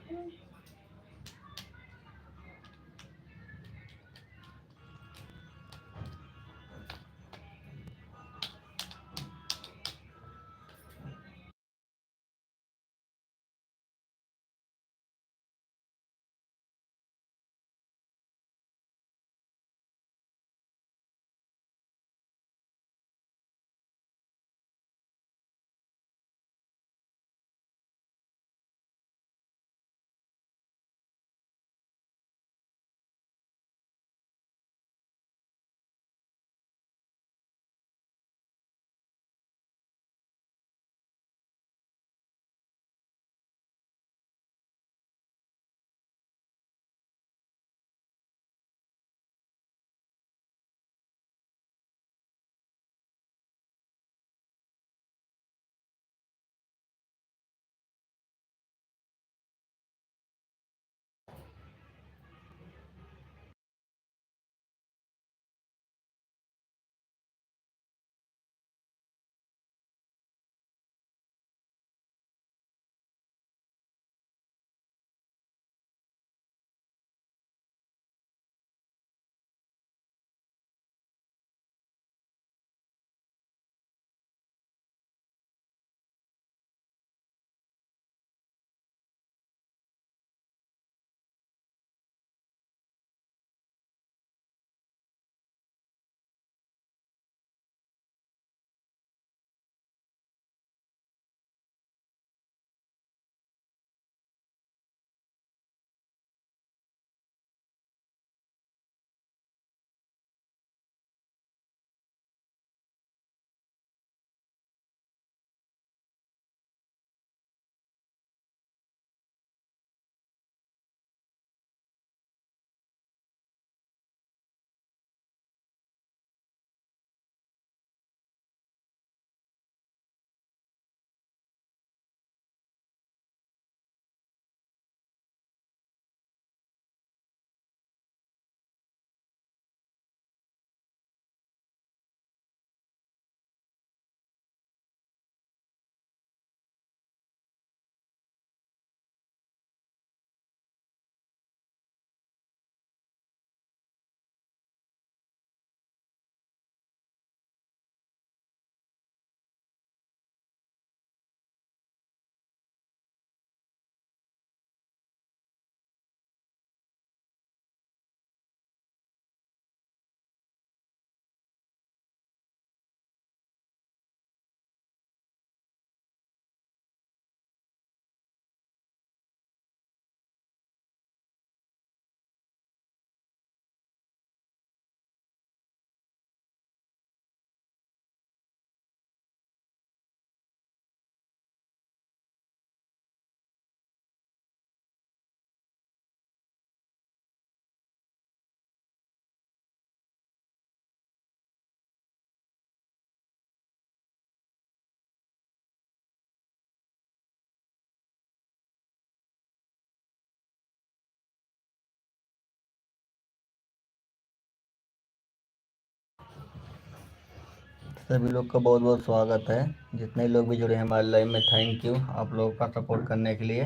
Speaker 1: सभी लोग का बहुत बहुत स्वागत है। जितने लोग भी जुड़े हैं हमारे लाइव में, थैंक यू आप लोगों का सपोर्ट करने के लिए।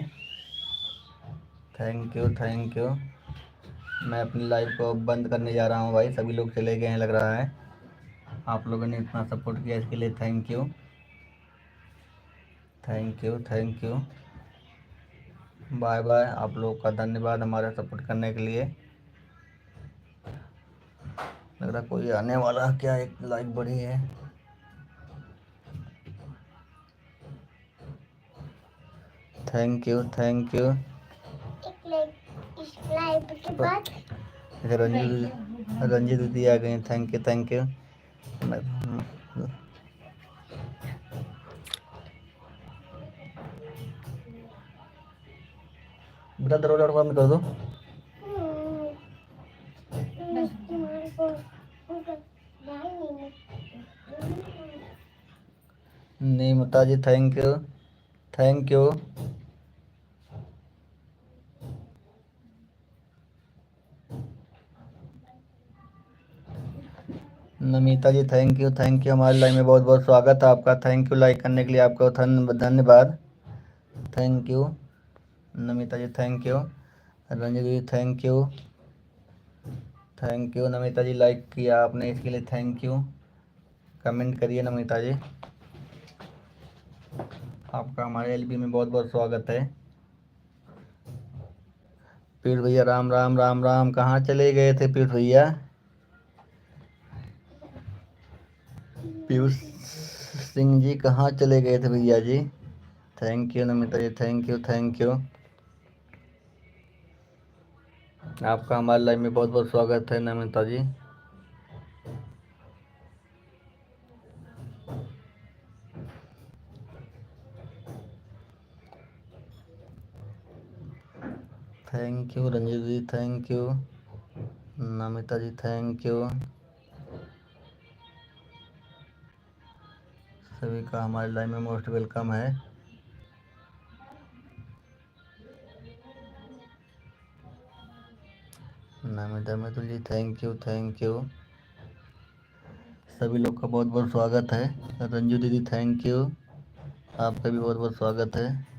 Speaker 1: Thank you thank you. मैं अपनी लाइव को बंद करने जा रहा हूँ भाई, सभी लोग चले गए हैं लग रहा है। आप लोगों ने इतना सपोर्ट किया इसके लिए thank you thank you thank you. Bye bye, आप लोगों का धन्यवाद हमारा सपोर्ट करने के लिए। लग रहा कोई आने वाला है क्या, एक लाइव बढ़ी है। Thank you thank you. इस लाइव के बाद रंजीत दीदी आ गई, थैंक यू थैंक यू। बेटा दरवाजा बंद कर दो। Namita ji thank you thank you. Namita ji thank you हमारे लाइव में बहुत बहुत स्वागत है आपका। थैंक यू लाइक करने के लिए आपका धन्यवाद। Thank you Namita ji thank you. Ranjit ji thank you Namita ji, like किया आपने इसके लिए थैंक यू। कमेंट करिए नमिता जी। आपका हमारे एलबी में बहुत बहुत स्वागत है। पीयूष भैया राम राम राम राम, कहाँ चले गए थे पीयूष भैया? पीयूष सिंह जी कहाँ चले गए थे भैया जी? Thank you Namita ji thank you. आपका हमारे लाइव में बहुत बहुत स्वागत है Namita ji. Thank you Ranjit ji thank you. Namita ji thank you. सभी का हमारे लाइव में मोस्ट वेलकम है। Namita Mitul ji thank you. सभी लोग का बहुत बहुत स्वागत है। रंजू दीदी थैंक यू, आपका भी बहुत बहुत स्वागत है।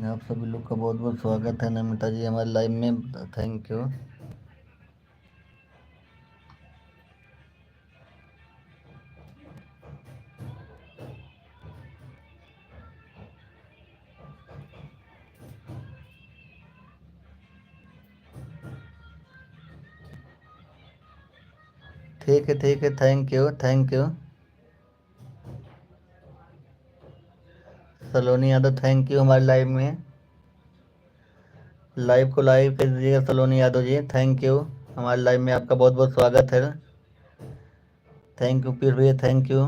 Speaker 1: आप सभी लोग का बहुत बहुत स्वागत है नमिता जी हमारे लाइव में, थैंक यू। ठीक है thank you. Saloni Yadav thank you हमारे लाइव में। लाइव को लाइव कर दीजिएगा सलोनी यादव जी, थैंक यू। हमारे लाइव में आपका बहुत बहुत स्वागत है। थैंक यू पीर भैया थैंक यू।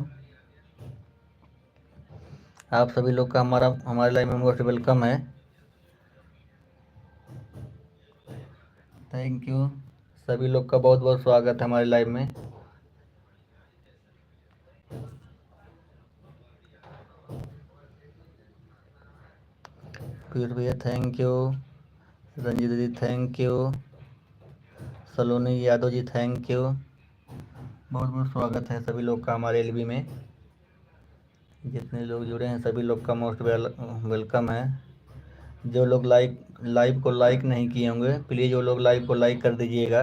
Speaker 1: आप सभी लोग का हमारे लाइव में मोस्ट वेलकम है। थैंक यू, सभी लोग का बहुत बहुत स्वागत है हमारे लाइव में। पीर भैया थैंक यू। रंजीत दीदी thank you. Saloni Yadav ji thank you. बहुत बहुत स्वागत है सभी लोग का हमारे एलबी में। जितने लोग जुड़े हैं सभी लोग का मोस्ट वेलकम है। जो लोग लाइव को लाइक नहीं किए होंगे प्लीज़ वो लोग लाइव को लाइक कर दीजिएगा।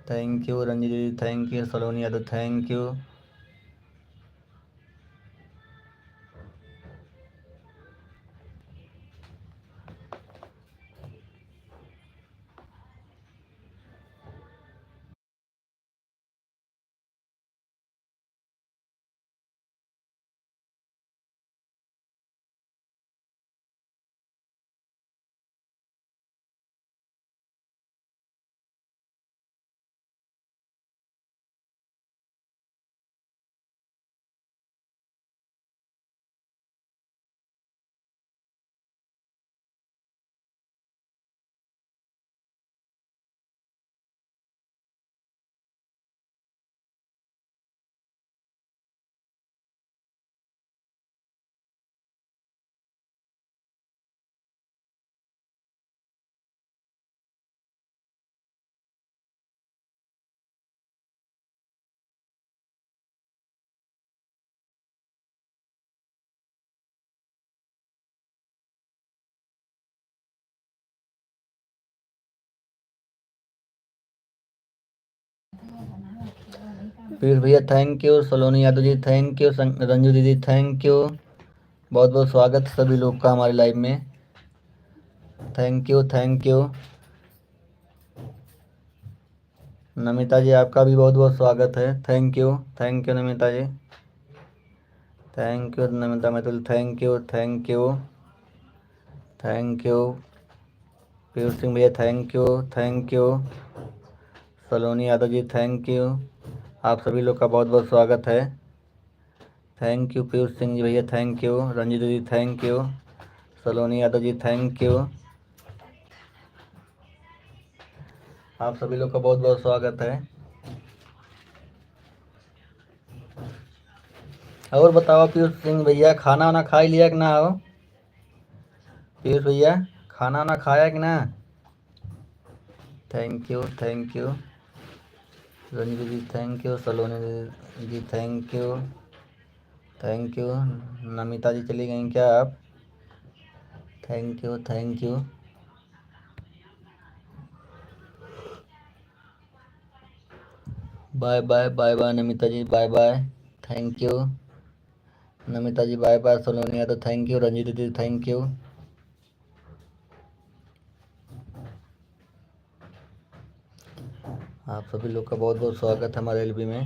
Speaker 1: थैंक यू रंजीत दीदी thank you. Saloni Yadav thank you. Piyush भैया thank you, Saloni Yadav ji thank you, Ranju दीदी थैंक यू। बहुत बहुत स्वागत सभी लोग का हमारे लाइव में। Thank you thank you. Namita ji आपका भी बहुत बहुत स्वागत है। Thank you Namita ji. Thank you Namita Maithul, thank you thank you thank you. Piyush Singh भैया thank you. Saloni Yadav ji thank you. आप सभी लोग का बहुत बहुत स्वागत है। थैंक यू पीयूष सिंह जी भैया thank you. Ranjit ji thank you. Saloni Yadav ji thank you. आप सभी लोग का बहुत बहुत स्वागत है। और बताओ पीयूष सिंह भैया, खाना वाना खा ही लिया कि ना हो? पीयूष भैया खाना वाना खाया कि ना? Thank you thank you. Ranjit ji thank you. Saloni ji thank you. Namita ji चली गई क्या आप? Thank you. Bye bye bye bye Namita ji bye bye. Thank you Namita ji bye bye. Saloni Yadav thank you. Ranjit ji thank you. आप सभी लोग का बहुत बहुत स्वागत है हमारे एलबी में।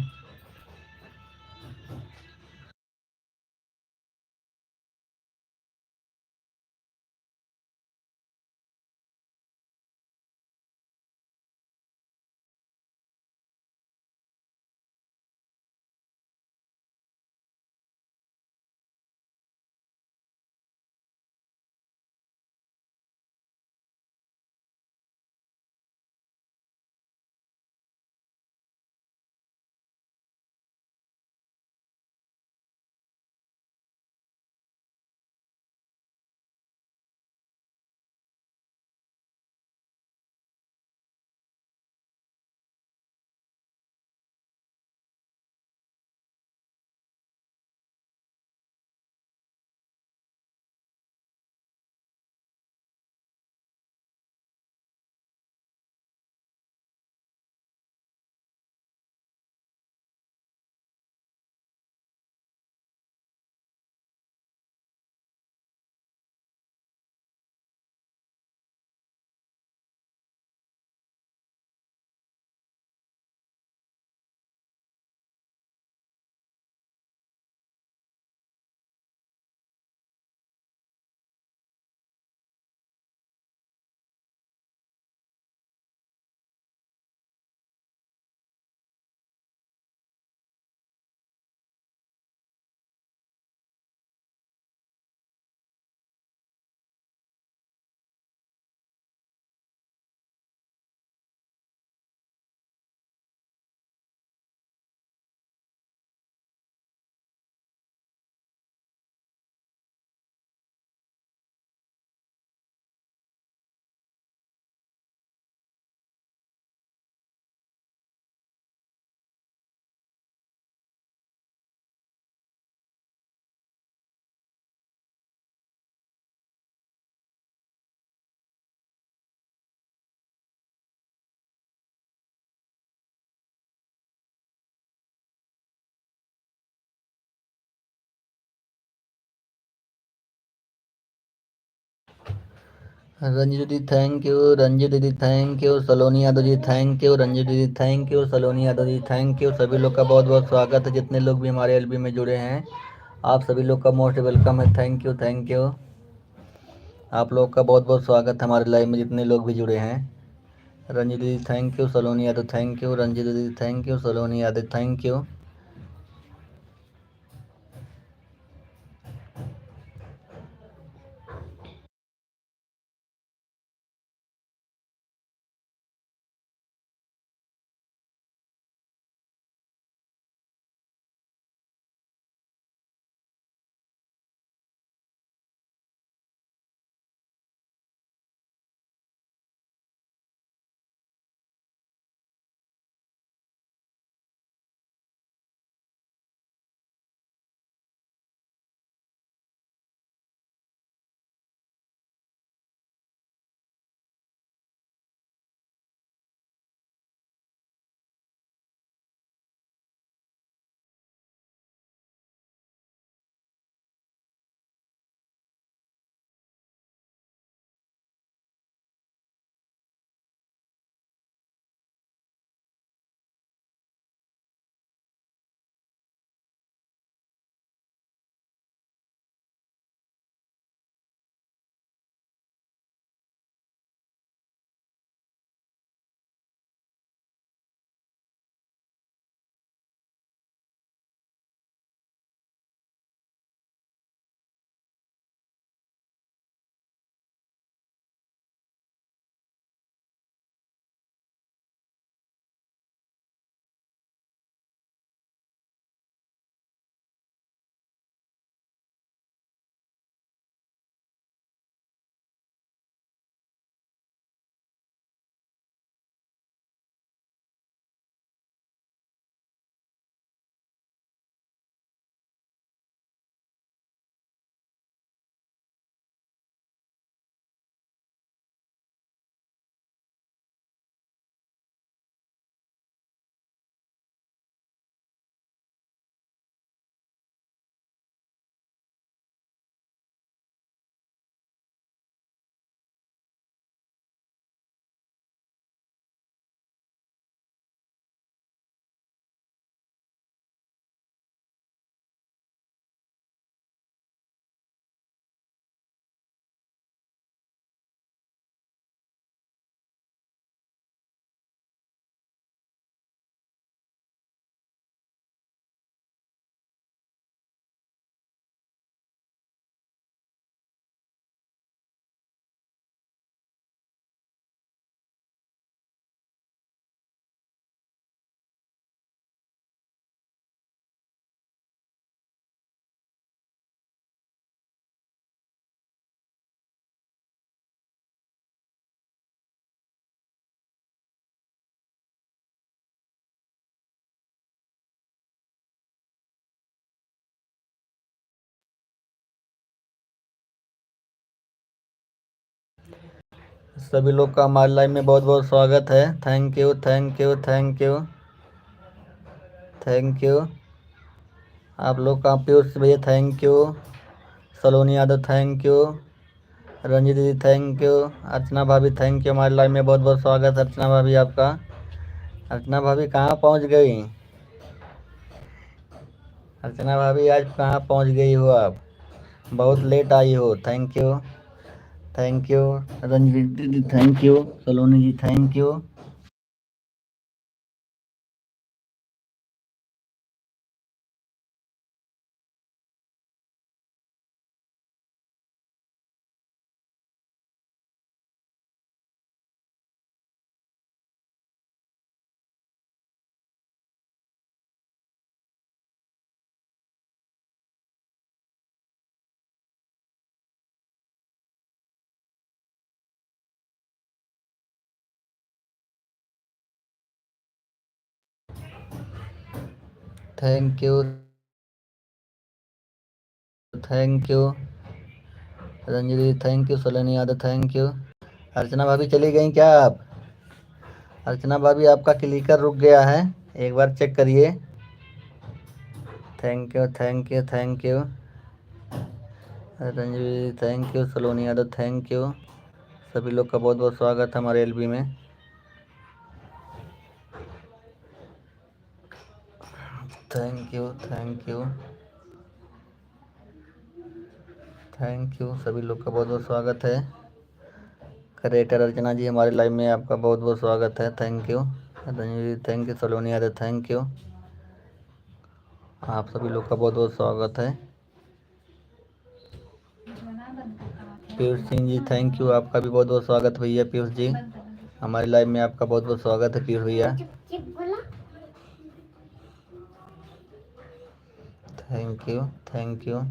Speaker 1: रंजीत दीदी थैंक यू। रंजीत दीदी thank you. Saloni Yadav ji thank you. Ranjit दीदी thank you. Saloni Yadav ji thank you. सभी लोग का बहुत बहुत स्वागत है, जितने लोग भी हमारे एलबी में जुड़े हैं आप सभी लोग का मोस्ट वेलकम है। Thank you thank you. आप लोग का बहुत बहुत स्वागत है हमारे लाइव में, जितने लोग भी जुड़े हैं। रंजीत दीदी thank you. Saloni Yadav thank you. Ranjit दीदी thank you. Saloni Yadav thank you. सभी लोग का हमारे लाइव में बहुत बहुत स्वागत है। Thank you thank you thank you thank you. आप लोग का पीयूष भैया thank you. Saloni Yadav thank you. Ranjit दीदी थैंक यू। अर्चना भाभी थैंक यू। हमारे लाइव में बहुत बहुत स्वागत है अर्चना भाभी आपका। अर्चना भाभी कहाँ पहुँच गई? अर्चना भाभी आज कहाँ पहुँच गई हो आप? बहुत लेट आई हो। Thank you thank you. Ranjit दीदी thank you. Saloni ji thank you. Thank you thank you. Ranjit दीदी thank you. Saloni Yadav thank you. Archana भाभी चली गई क्या आप? अर्चना भाभी आपका क्लिकर रुक गया है, एक बार चेक करिए। Thank you thank you thank you. Ranjit दीदी thank you. Saloni Yadav thank you. सभी लोग का बहुत बहुत स्वागत है हमारे एलबी में। Thank you thank you thank you. सभी लोग का बहुत बहुत स्वागत है। क्रिएटर अर्चना जी हमारे लाइव में आपका बहुत बहुत स्वागत है। Thank you Ranjeet thank you. Saloni Yadav thank you. आप सभी लोग का बहुत बहुत स्वागत है। Piyush Singh ji thank you. आपका भी बहुत बहुत स्वागत भैया पीयूष जी। हमारे लाइव में आपका बहुत बहुत स्वागत है पीयूष भैया। Thank you thank you.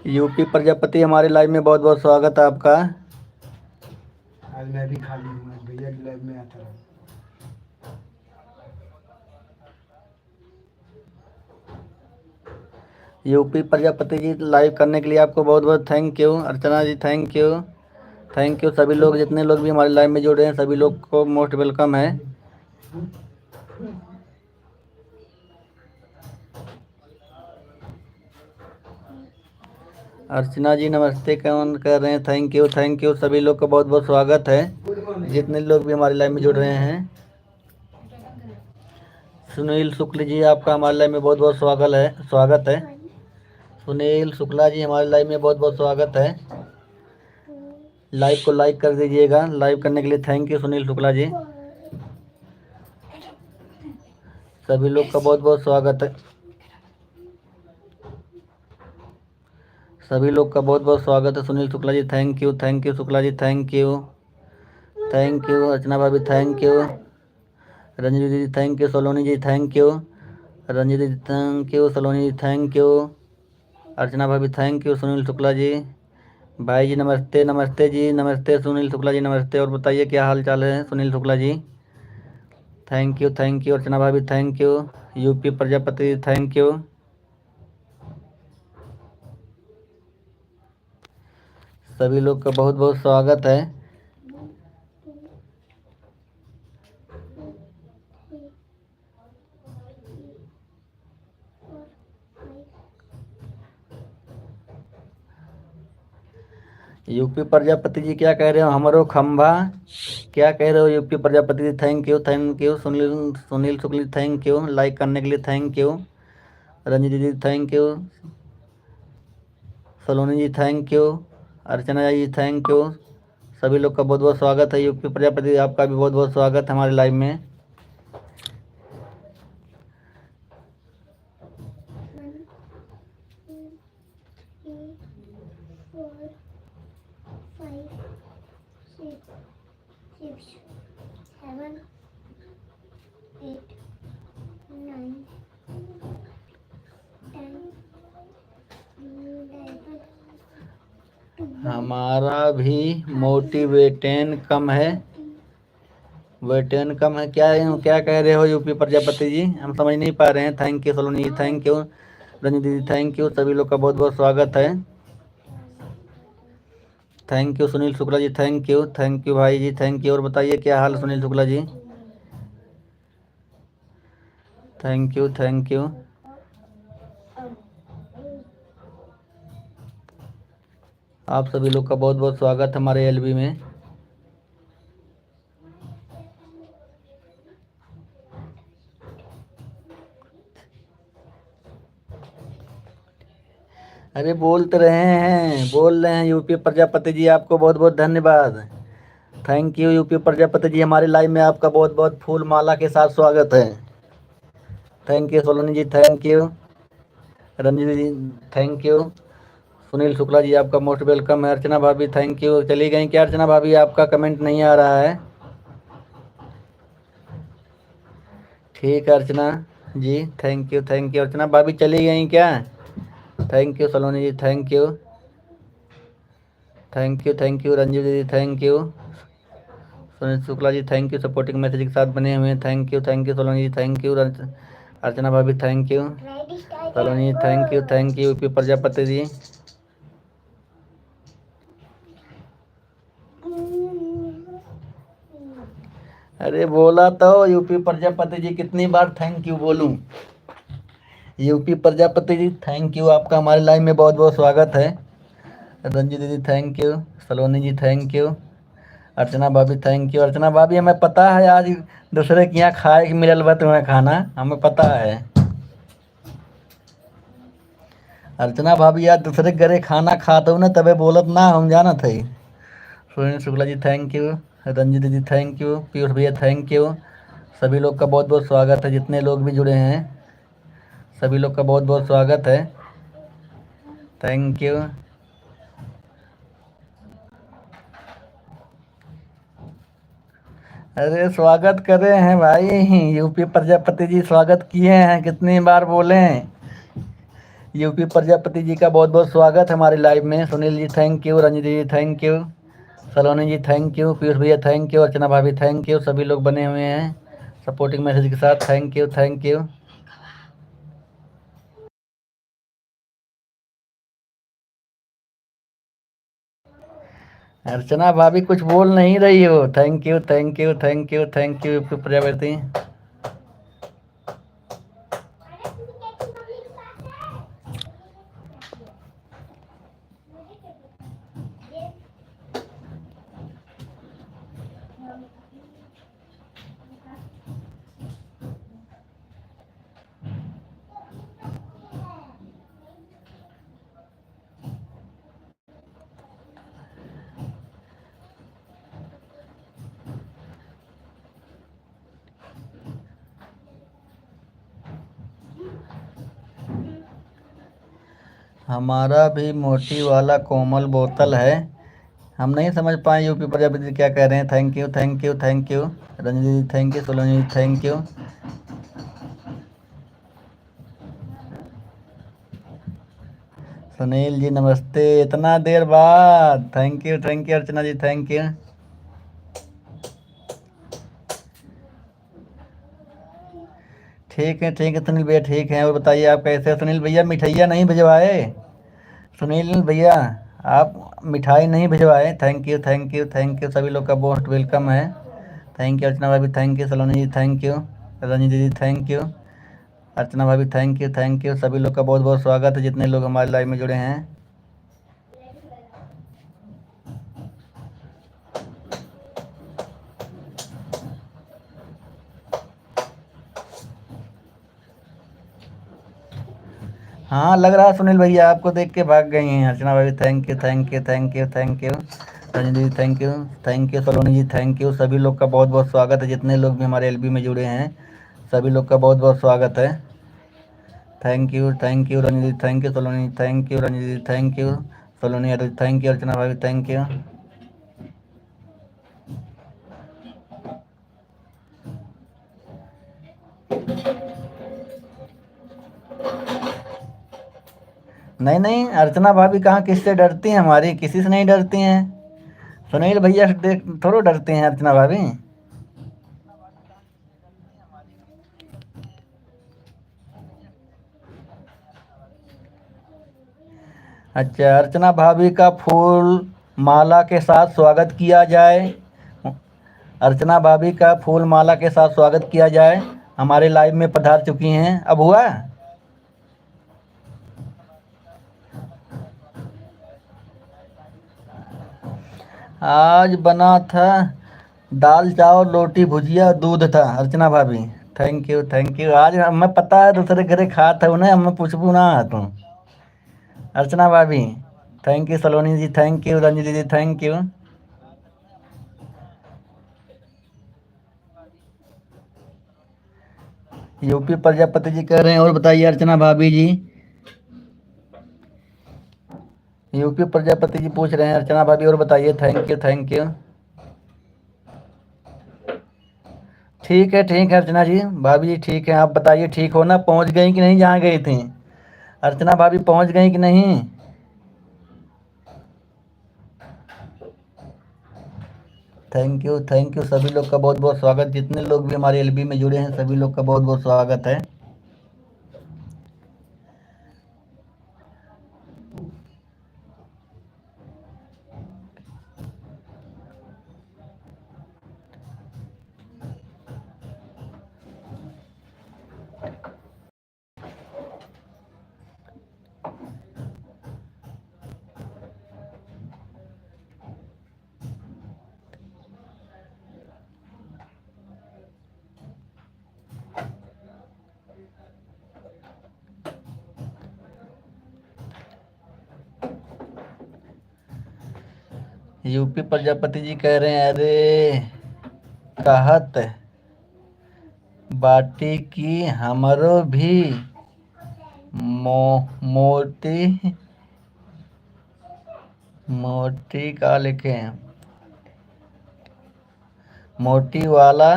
Speaker 1: UP Prajapati हमारे लाइव में बहुत बहुत स्वागत है आपका।
Speaker 2: आज मैं भी खाली हूँ, आज भैया की लाइव में आता हूँ।
Speaker 1: यूपी प्रजापति जी लाइव करने के लिए आपको बहुत बहुत thank you. Archana ji thank you thank you. सभी लोग जितने लोग भी हमारे लाइव में जुड़े हैं सभी लोग को मोस्ट वेलकम है। अर्चना जी नमस्ते कौन कर रहे हैं? Thank you. सभी लोग का बहुत बहुत स्वागत है जितने लोग भी हमारे लाइव में जुड़ रहे हैं। सुनील शुक्ल जी आपका हमारे लाइव में बहुत बहुत स्वागत है। सुनील शुक्ला जी हमारे लाइव में बहुत बहुत स्वागत है। लाइव को लाइक कर दीजिएगा। लाइव करने के लिए थैंक यू सुनील शुक्ला जी। सभी लोग का बहुत बहुत स्वागत है। सभी लोग का बहुत बहुत स्वागत है। Sunil Shukla ji thank you Shukla ji thank you Archana भाभी थैंक यू, रंजनी दीदी thank you, Saloni ji thank you, Ranjani दीदी thank you, Saloni ji thank you, Archana भाभी थैंक यू, सुनील शुक्ला जी, भाई जी नमस्ते, नमस्ते जी नमस्ते, सुनील शुक्ला जी नमस्ते। और बताइए क्या हाल चाल है सुनील शुक्ला जी। थैंक यू अर्चना भाभी thank you, UP Prajapati thank you. सभी लोग का बहुत बहुत स्वागत है। यूपी प्रजापति जी क्या कह रहे हो, हमारो खंभा क्या कह रहे हो UP Prajapati ji. Thank you Sunil Sunil Shukla thank you, like करने के लिए थैंक यू, रंजित दीदी thank you, Saloni ji thank you, Archana ji thank you. सभी लोग का बहुत बहुत स्वागत है। यूपी प्रजापति आपका भी बहुत बहुत स्वागत है हमारे लाइव में। हमारा भी मोटिवेशन कम है, वेटेन कम है क्या कह रहे हो यूपी प्रजापति जी, हम समझ नहीं पा रहे हैं। Thank you Saloni ji thank you, Ranji दीदी थैंक यू, सभी लोग का बहुत बहुत स्वागत है। Thank you Sunil Shukla ji thank you भाई जी थैंक यू। और बताइए क्या हाल सुनील शुक्ला जी। थैंक यू आप सभी लोग का बहुत बहुत स्वागत है हमारे एलबी में। अरे बोलते बोल रहे हैं यूपी प्रजापति जी, आपको बहुत बहुत धन्यवाद। थैंक यू यूपी प्रजापति जी, हमारे लाइव में आपका बहुत बहुत फूल माला के साथ स्वागत है। Thank you Saloni ji thank you, Ranjit ji thank you, Sunil Shukla ji आपका मोस्ट वेलकम है। अर्चना भाभी थैंक यू, चली गई क्या अर्चना भाभी, आपका कमेंट नहीं आ रहा है। ठीक है अर्चना जी थैंक यू अर्चना भाभी चली गई क्या। Thank you Saloni ji thank you Ranjit दीदी thank you, Sunil Shukla ji thank you, supporting message के साथ बने हुए हैं। Thank you Saloni ji thank you, Archana भाभी thank you, Saloni ji thank you UP Prajapati ji. अरे बोला तो यूपी प्रजापति जी, कितनी बार थैंक यू बोलूं। UP Prajapati ji thank you, आपका हमारे लाइव में बहुत बहुत स्वागत है। रंजी दीदी thank you, Saloni ji thank you, Archana भाभी थैंक यू। अर्चना भाभी हमें पता है आज दूसरे के यहाँ खाए के मिलल बा तुम्हें खाना, हमें पता है। अर्चना भाभी आज दूसरे घरे खाना खाता हूँ ना तबे बोलत ना हम जाना थे। सुनील शुक्ला जी थैंक यू, रंजित दीदी थैंक यू, पीयूष भैया थैंक यू। सभी लोग का बहुत बहुत स्वागत है, जितने लोग भी जुड़े हैं सभी लोग का बहुत बहुत स्वागत है। Thank you. अरे स्वागत कर रहे हैं भाई, यूपी प्रजापति जी स्वागत किए हैं, कितनी बार बोले। यूपी प्रजापति जी का बहुत बहुत स्वागत है हमारे लाइव में। Sunil ji thank you, Ranjit ji thank you, Saloni ji thank you, Piyush भैया थैंक यू, अर्चना भाभी थैंक यू, सभी लोग बने हुए हैं सपोर्टिंग मैसेज के साथ। Thank you. अर्चना भाभी कुछ बोल नहीं रही हो। Thank you UP Prajapati. हमारा भी मोटी वाला कोमल बोतल है। हम नहीं समझ पाए यूपी प्रजापति जी क्या कह रहे हैं। Thank you thank you thank you. Ranjit ji thank you. Saloni ji thank you. Sunil ji नमस्ते, इतना देर बाद। Thank you Archana ji thank you. ठीक है सुनील भैया ठीक है। और बताइए आप कैसे हैं? सुनील भैया मिठाइयाँ नहीं भिजवाए? सुनील भैया आप मिठाई नहीं भिजवाए? थैंक यू सभी लोग का मोस्ट वेलकम है। थैंक यू अर्चना भाभी thank you. Saloni ji thank you. Ranjit दीदी थैंक यू। अर्चना भाभी थैंक यू सभी लोग का बहुत बहुत स्वागत है जितने लोग हमारे लाइव में जुड़े हैं। हाँ लग रहा है सुनील भैया आपको देख के भाग गई हैं। अर्चना भाभी thank you thank you. Ranjit ji thank you. Saloni ji thank you सभी लोग का बहुत बहुत स्वागत है जितने लोग भी हमारे एलबी में जुड़े हैं सभी लोग का बहुत बहुत स्वागत है। Thank you Ranjit ji thank you. Saloni thank you. Ranjit ji thank you. Saloni thank you. Archana भाभी थैंक यू। नहीं नहीं अर्चना भाभी कहाँ किससे डरती हैं? हमारी किसी से नहीं डरती हैं। सुनील भैया से देख थोड़ा डरती हैं अर्चना भाभी। अच्छा अर्चना भाभी का फूल माला के साथ स्वागत किया जाए। अर्चना भाभी का फूल माला के साथ स्वागत किया जाए। हमारे लाइव में पधार चुकी हैं। अब हुआ? आज बना था दाल चावल रोटी भुजिया दूध था अर्चना भाभी। Thank you. आज हमें पता है दूसरे घरे खा था उन्हें हमें पूछबू ना तुम। अर्चना भाभी thank you. Saloni ji thank you. Ranjit दीदी thank you. UP Prajapati ji कह रहे हैं और बताइए अर्चना भाभी जी। यूपी प्रजापति जी पूछ रहे हैं अर्चना भाभी और बताइए। Thank you. ठीक है अर्चना जी भाभी जी ठीक है। आप बताइए ठीक हो ना? पहुंच गई कि नहीं जहाँ गई थी? अर्चना भाभी पहुंच गई कि नहीं? थैंक यू सभी लोग का बहुत बहुत स्वागत जितने लोग भी हमारे एलबी में जुड़े हैं सभी लोग का बहुत बहुत स्वागत है। यूपी प्रजापति जी कह रहे हैं अरे कहत बाटी की हमरो भी मोटी मोटी का लिखे मोटी वाला।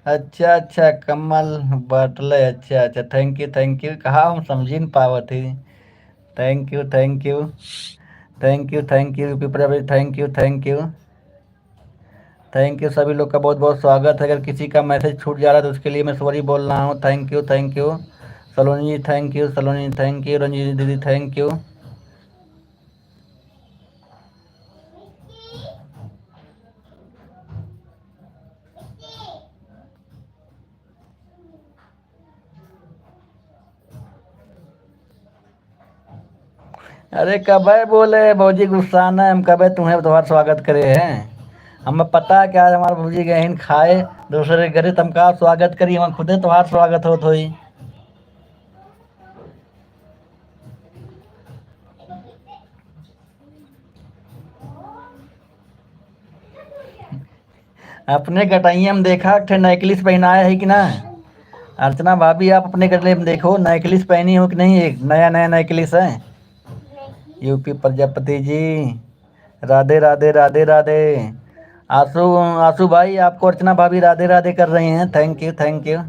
Speaker 1: अच्छा कमल बटले। अच्छा थैंक यू कहा हम समझी नहीं पावत थी। Thank you UP Prajapati thank you सभी लोग का बहुत बहुत स्वागत है। अगर किसी का मैसेज छूट जा रहा है तो उसके लिए मैं सॉरी बोल रहा हूँ। Thank you. Saloni ji thank you. Ranjit दीदी थैंक यू। अरे कब बोले भौजी गुस्सा न हम कब तुम्हें तुम्हारा स्वागत करे हैं। हमें पता है क्या हमारे भौजी गए हैं खाए दूसरे घरे तुम का स्वागत करी हम खुदे तुम्हारा स्वागत हो तो ही। अपने गटाइया में देखा थे नेकलिस पहनाया है कि ना? अर्चना भाभी आप अपने गले में देखो नेकलिस पहनी हो कि नहीं? एक नया नेकलिस है। यूपी प्रजापति जी, राधे राधे राधे राधे। आंसू आंसू भाई, आपको अर्चना भाभी राधे राधे कर रही हैं। Thank you thank you.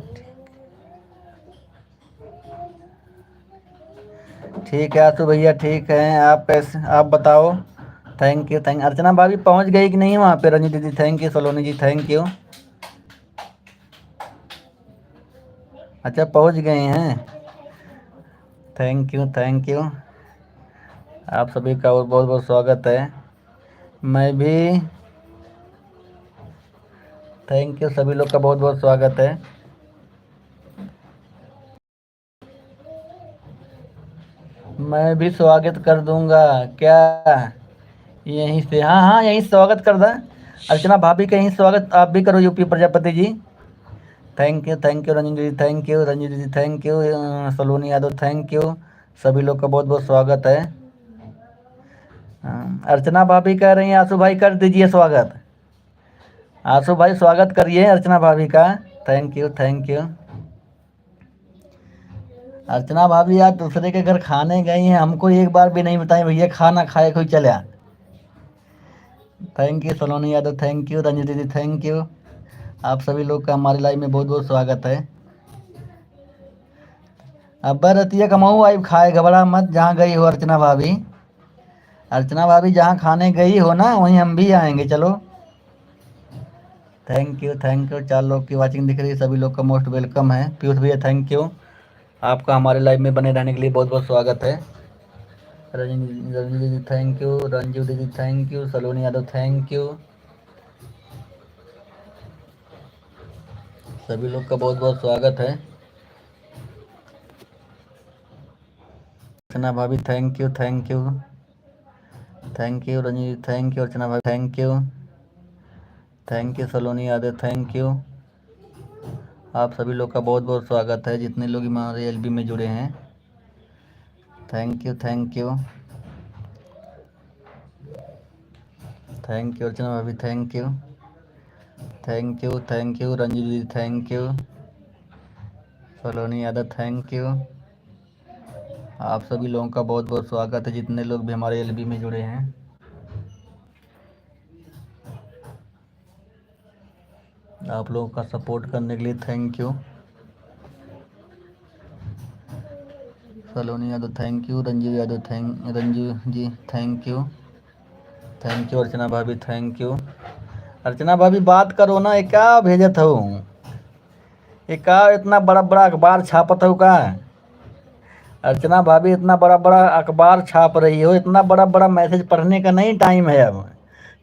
Speaker 1: ठीक है आंसू भैया, ठीक है। आप कैसे, आप बताओ। Thank you thank. अर्चना भाभी पहुंच गई कि नहीं वहाँ पे? रंजी दीदी thank you, Saloni ji thank you. अच्छा पहुंच गए हैं, थैंक यू थैंक यू। आप सभी का बहुत बहुत स्वागत है। मैं भी थैंक यू, सभी लोग का बहुत बहुत स्वागत है। मैं भी स्वागत कर दूंगा क्या, यहीं से? हाँ हाँ, यहीं से स्वागत कर दें। अर्चना भाभी का यहीं स्वागत आप भी करो, UP Prajapati ji. Thank you Ranjan ji, thank you Ranjan ji, thank you Saloni Yadav, thank you. सभी लोग का बहुत बहुत स्वागत है। अर्चना भाभी कह रही हैं आंसू भाई कर दीजिए स्वागत। आंसू भाई स्वागत करिए अर्चना भाभी का। Thank you thank you. Archana भाभी आप दूसरे के घर खाने गई हैं, हमको एक बार भी नहीं बताई भैया खाना खाए कोई चला। Thank you Saloni Yadav, thank you Ranjan दीदी, थैंक यू। आप सभी लोग का हमारी लाइव में बहुत बहुत स्वागत है। अब रतिया कमाऊ आई खाए, घबरा मत, जहाँ गई हो अर्चना भाभी। अर्चना भाभी जहाँ खाने गई हो ना, वहीं हम भी आएंगे, चलो। थैंक यू 4 लोग की वाचिंग दिख रही है, सभी लोग का मोस्ट वेलकम है। पीयूष भैया थैंक यू, आपका हमारे लाइव में बने रहने के लिए बहुत बहुत स्वागत है। रंजू दीदी थैंक यू, रंजू दीदी thank you, Saloni Yadav thank you. सभी लोग का बहुत बहुत स्वागत है। अर्चना भाभी thank you thank you thank you, Ranju thank you, Archana भाभी thank you Saloni Yadav thank you. आप सभी लोग का बहुत बहुत स्वागत है, जितने लोग हमारे एलबी में जुड़े हैं। Thank you thank you thank you Archana भाभी, thank you thank you Ranju दीदी, thank you Saloni Yadav, thank you. आप सभी लोगों का बहुत बहुत स्वागत है, जितने लोग भी हमारे एलबी में जुड़े हैं। आप लोगों का सपोर्ट करने के लिए thank you. Saloni Yadav thank you, Ranju Yadav Ranju ji thank you Archana भाभी थैंक यू। अर्चना भाभी बात करो ना, ये क्या भेजत हो? ये क्या इतना बड़ा बड़ा अखबार छापत हो का? अर्चना भाभी इतना बड़ा बड़ा अखबार छाप रही हो, इतना बड़ा बड़ा मैसेज पढ़ने का नहीं टाइम है अब।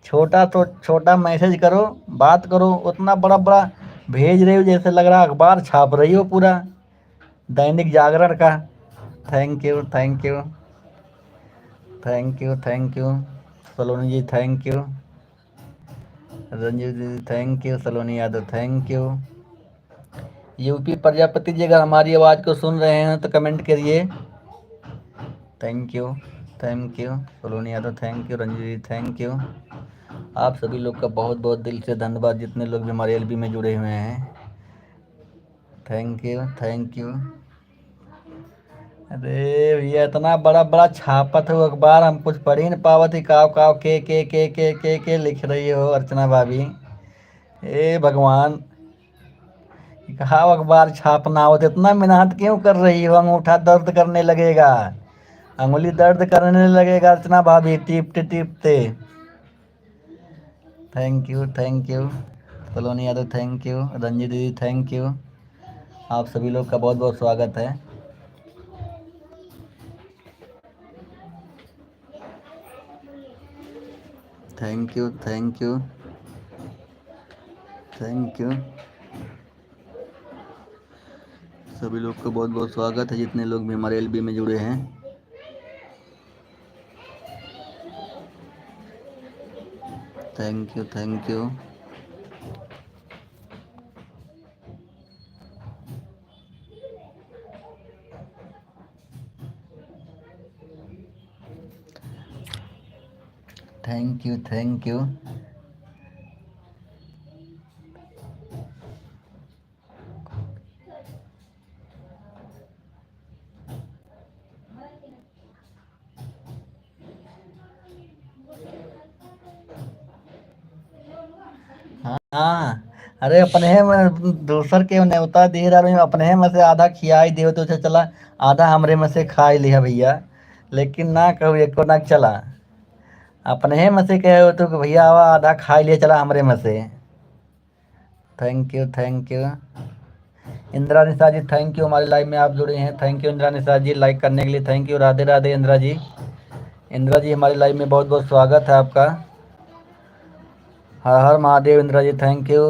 Speaker 1: छोटा तो छोटा मैसेज करो, बात करो। उतना बड़ा बड़ा भेज रही हो जैसे लग रहा अखबार छाप रही हो पूरा, दैनिक जागरण का। Thank you thank you Saloni ji, thank you Ranju दीदी, thank you Saloni Yadav, thank you. UP Prajapati ji अगर हमारी आवाज़ को सुन रहे हैं तो कमेंट करिए। Thank you Saloni Yadav, thank you Ranju ji, thank you. आप सभी लोग का बहुत बहुत दिल से धन्यवाद, जितने लोग भी हमारे एलबी में जुड़े हुए हैं। Thank you. अरे भैया इतना बड़ा बड़ा छापत हो अखबार, हम कुछ पढ़ ही नहीं पावत ही। काव काव के लिख रही हो अर्चना भाभी। ए भगवान, कहा अखबार छापना हो तो इतना मेहनत क्यों कर रही हो? अंगूठा दर्द करने लगेगा, अंगुली दर्द करने लगेगा अर्चना भाभी टीपते टीपते। Thank you Saloni Yadav, thank you Ranji दीदी, थैंक यू। आप सभी लोग का बहुत बहुत स्वागत है। थैंक यू सभी लोग का बहुत बहुत स्वागत है, जितने लोग भी हमारे एलबी में जुड़े हैं। Thank you thank you. हाँ। अरे अपने में दूसर के न्योता दे रहा हूँ, अपने में से आधा खिया ही दियो तो चला, आधा हमरे में से खा ही लिया भैया, लेकिन ना कहू एको ना चला, अपने में से कहे हो तो कि भैया आवा आधा खा ही लिया चला हमरे में से। Thank you thank you. Indira Nisha ji thank you, हमारे लाइव में आप जुड़े हैं, thank you Indira Nisha ji, like करने के लिए थैंक यू। राधे राधे इंदिरा जी। इंदिरा जी हमारे लाइव में बहुत बहुत स्वागत है आपका। हर हर महादेव इंदिरा जी थैंक यू।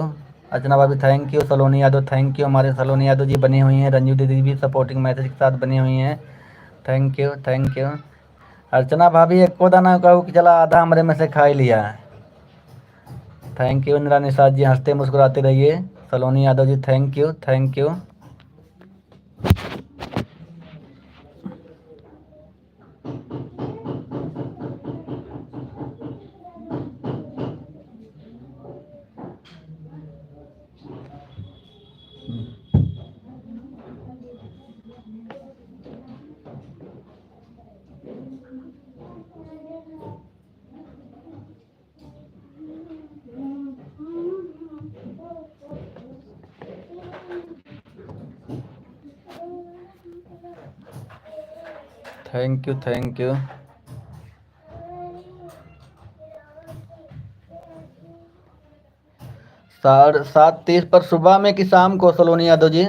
Speaker 1: अर्चना भाभी thank you. Saloni Yadav thank you, हमारे सलोनी यादव जी बनी हुई हैं। रंजू दीदी भी सपोर्टिंग मैसेज के साथ बनी हुई हैं, thank you thank you. Archana भाभी एक को दाना कहू कि चला आधा हमरे में से खा ही लिया। थैंक यू इंदिरा निषाद जी, हंसते मुस्कुराते रहिए। Saloni Yadav ji thank you thank you. Thank you thank you. 7:30 पर सुबह में कि शाम को सलोनी यादव जी?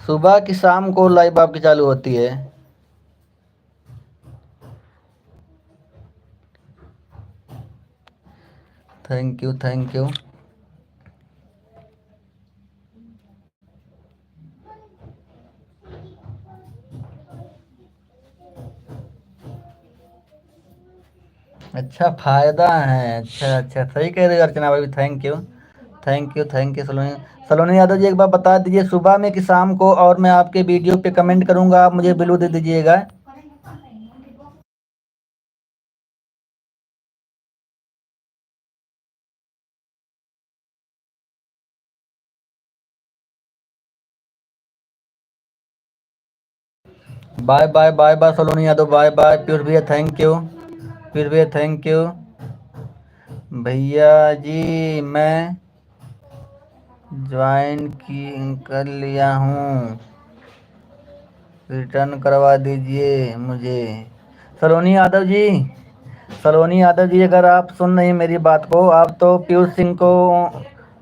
Speaker 1: सुबह की शाम को लाइव आपकी चालू होती है? Thank you thank you. अच्छा फायदा है, अच्छा अच्छा सही कह रहे हो अर्चना भाभी, thank you thank you thank you. Saloni Saloni Yadav ji एक बार बता दीजिए सुबह में कि शाम को, और मैं आपके वीडियो पे कमेंट करूंगा, आप मुझे बिल्कुल दे दीजिएगा। Bye bye bye bye Saloni Yadav, bye bye. Piyush भैया थैंक यू, पीयूष भैया थैंक यू। भैया जी मैं ज्वाइन की कर लिया हूँ, रिटर्न करवा दीजिए मुझे। सलोनी यादव जी, सलोनी यादव जी अगर आप सुन रही मेरी बात को, आप तो पीयूष सिंह को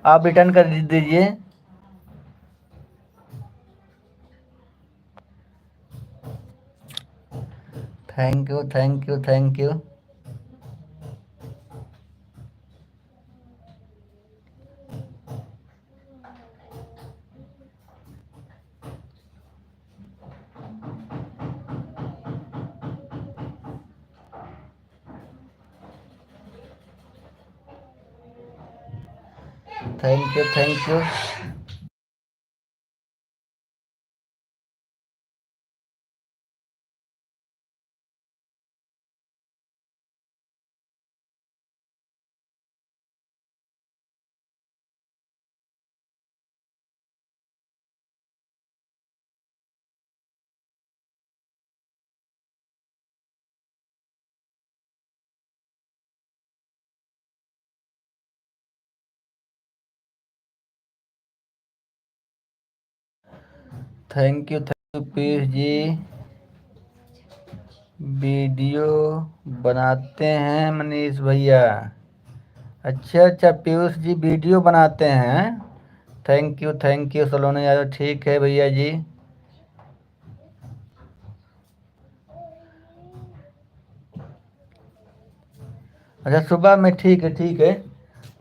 Speaker 1: आप रिटर्न कर दीजिए। Thank you thank you thank you. Thank you thank you. Thank you Piyush ji. Video बनाते हैं मनीष भैया? अच्छा अच्छा पीयूष जी वीडियो बनाते हैं, थैंक यू सलोनी यादव, ठीक है भैया जी। अच्छा सुबह में, ठीक है ठीक है।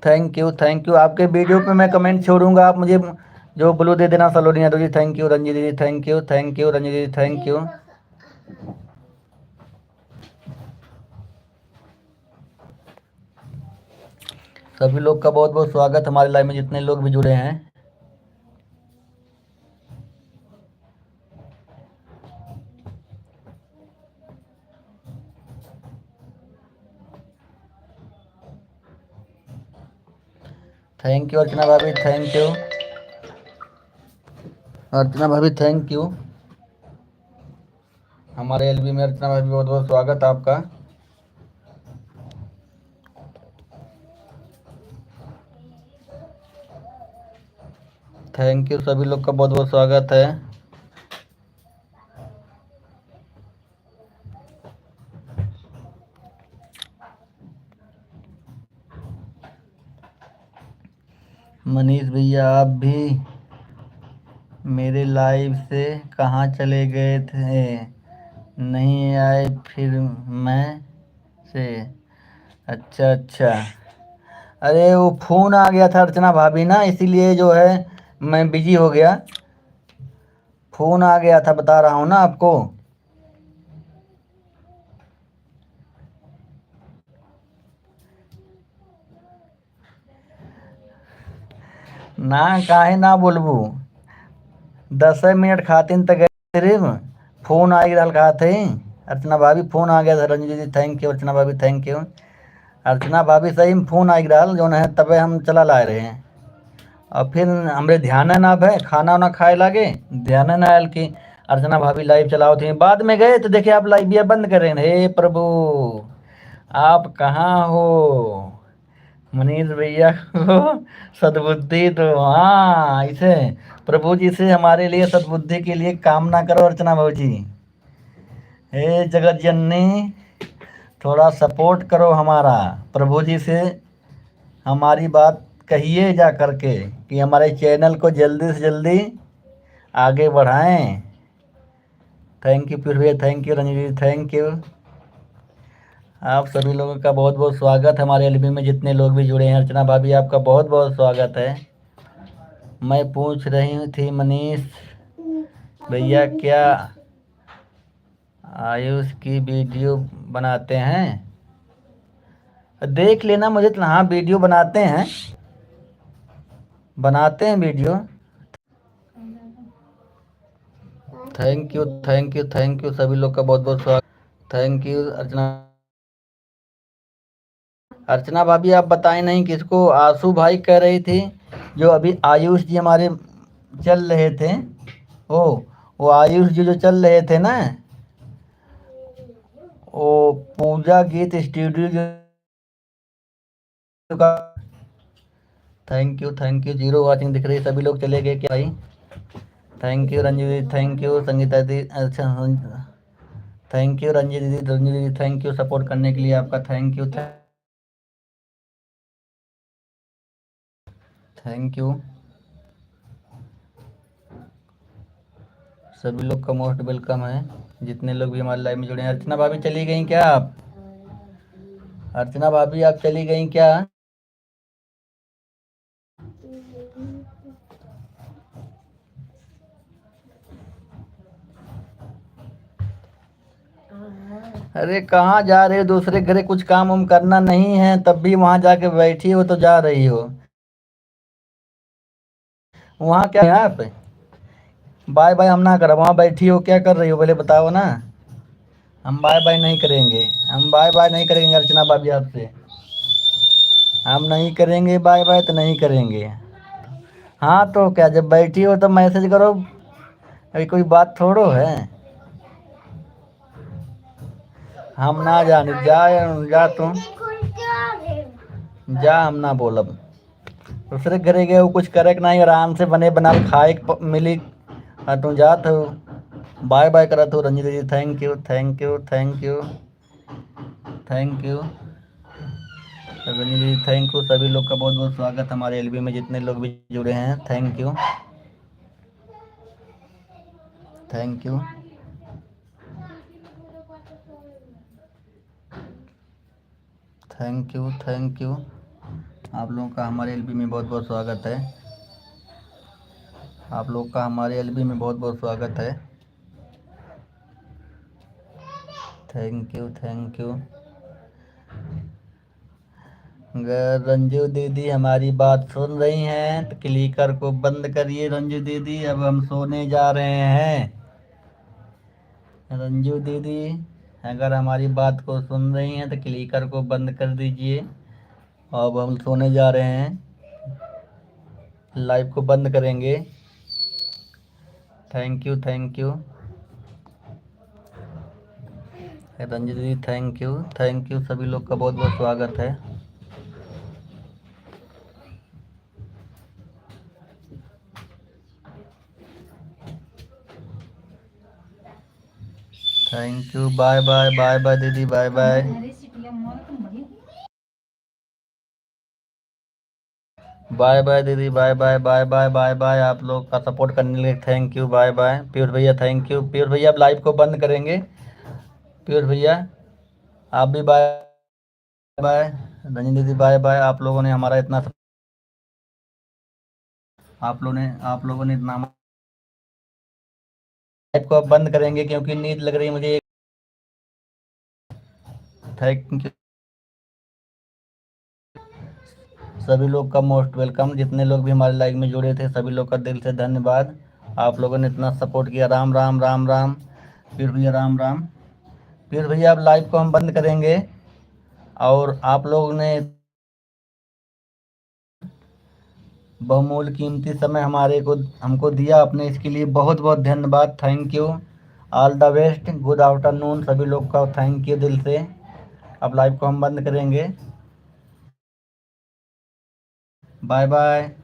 Speaker 1: Thank you. आपके वीडियो पे मैं कमेंट छोड़ूंगा, आप मुझे जो ब्लू दे देना सलोनी यादव जी। थैंक यू रंजीत दीदी थैंक यू रंजीत दीदी थैंक यू। सभी लोग का बहुत बहुत स्वागत हमारे लाइव में, जितने लोग भी जुड़े हैं। थैंक यू अर्चना भाभी, थैंक यू अर्चना भाभी, थैंक यू। हमारे एलबी में अर्चना भाभी बहुत बहुत स्वागत आपका। थैंक यू, सभी लोग का बहुत बहुत स्वागत है। मनीष भैया आप भी मेरे लाइव से कहाँ चले गए थे, नहीं आए फिर मैं से। अच्छा अच्छा, अरे वो फ़ोन आ गया था अर्चना भाभी ना, इसीलिए जो है मैं बिजी हो गया। फ़ोन आ गया था, बता रहा हूँ ना आपको। ना काहे ना बोलबू, 10 मिनट खातिन तक सिर्फ फ़ोन आ रहा कहा थे। अर्चना भाभी फ़ोन आ गया था। रंजीत जी थैंक यू, अर्चना भाभी थैंक यू। अर्चना भाभी सही में फ़ोन आ रहा जो है, तबे हम चला लाए रहे हैं। और फिर हमरे ध्यान ना है, खाना वाना खाए लागे, ध्यान ना आयल कि अर्चना भाभी लाइव चलाओ थे। बाद में गए तो देखे आप लाइव बंद करें। हे प्रभु, आप कहाँ हो? मनीष भैया को सद्बुद्धि तो, हाँ इसे प्रभु जी से हमारे लिए सद्बुद्धि के लिए कामना करो अर्चना भाजी। हे जगत जननी, थोड़ा सपोर्ट करो हमारा, प्रभु जी से हमारी बात कहिए जा करके कि हमारे चैनल को जल्दी से जल्दी आगे बढ़ाएं। थैंक यू फिर भैया, thank you Ranjit ji thank you. आप सभी लोगों का बहुत बहुत स्वागत है हमारे एलबी में, जितने लोग भी जुड़े हैं। अर्चना भाभी आपका बहुत बहुत स्वागत है। मैं पूछ रही थी मनीष भैया क्या आयुष की वीडियो बनाते हैं? देख लेना मुझे तो, हाँ वीडियो बनाते हैं video. Thank you thank you thank you, सभी लोग का बहुत बहुत स्वागत। थैंक यू अर्चना। अर्चना भाभी आप बताएं नहीं किसको? आंसू भाई कह रही थी जो अभी आयुष जी हमारे चल रहे थे। ओ, वो आयुष जी जो चल रहे थे ना, वो पूजा गीत स्टूडियो का। थैंक यू, जीरो वाचिंग दिख रही है, सभी लोग चले गए क्या भाई? थैंक यू रंजीत दीदी, थैंक यू संगीता दीदी, अच्छा थैंक यू रंजीत दीदी थैंक यू सपोर्ट करने के लिए आपका थैंक यू थैंक यू। सभी लोग का मोस्ट वेलकम है, जितने लोग भी हमारे लाइव में जुड़े हैं। अर्चना भाभी चली गई क्या आप? अर्चना भाभी आप चली गई क्या? अरे कहाँ जा रहे हो? दूसरे घरे कुछ काम उम करना नहीं है, तब भी वहां जाके बैठी हो तो जा रही हो। वहाँ क्या है आप? बाय बाय हम ना करो, वहाँ बैठी हो क्या कर रही हो पहले बताओ ना। हम बाय बाय नहीं करेंगे, हम बाय बाय नहीं करेंगे अर्चना भाभी आपसे। हम नहीं करेंगे बाय बाय तो नहीं करेंगे। हाँ तो क्या, जब बैठी हो तो मैसेज करो, अभी कोई बात थोड़ो है। हम ना जाने जा, जा तुम जा, हम ना बोलब। दूसरे घरे गए हो कुछ करे कि नहीं, आराम से बने बना खाए मिली। हाँ तुम जात हो, बाय बाय करत हो। Ranjit ji thank you thank you thank you thank you Ranjit ji thank you. सभी लोग का बहुत बहुत स्वागत हमारे एलबी में, जितने लोग भी जुड़े हैं thank you thank you thank you thank you. आप लोगों का हमारे एलबी में बहुत बहुत स्वागत है। आप लोग का हमारे एलबी में बहुत बहुत स्वागत है। Thank you thank you. अगर रंजू दीदी हमारी बात सुन रही हैं तो क्लिकर को बंद करिए। रंजू दीदी अब हम सोने जा रहे हैं। रंजू दीदी अगर हमारी बात को सुन रही हैं तो क्लिकर को बंद कर दीजिए। अब हम सोने जा रहे हैं, लाइव को बंद करेंगे। Thank you thank you Ranju दीदी थैंक यू, सभी लोग का बहुत बहुत स्वागत है। Thank you, bye bye, bye bye दीदी, बाय बाय, बाय बाय दीदी, bye bye, bye bye, bye bye. आप लोग का सपोर्ट करने के लिए thank you, bye bye. Piyush भैया थैंक यू। पीयूष भैया आप लाइव को बंद करेंगे? पीयूष भैया आप भी बाय बाय। रंजन दीदी बाय बाय। आप लोगों ने इतना लाइव को अब बंद करेंगे क्योंकि नींद लग रही है मुझे। थैंक यू सभी लोग का, मोस्ट वेलकम। जितने लोग भी हमारे लाइव में जुड़े थे सभी लोग का दिल से धन्यवाद। आप लोगों ने इतना सपोर्ट किया। राम राम, राम राम। पीयूष भैया राम राम। पीयूष भैया अब लाइव को हम बंद करेंगे और आप लोगों ने बहुमूल्य कीमती समय हमको दिया आपने, इसके लिए बहुत बहुत धन्यवाद। Thank you. All the best. Good afternoon सभी लोग का, थैंक यू दिल से। अब लाइव को हम बंद करेंगे। Bye bye.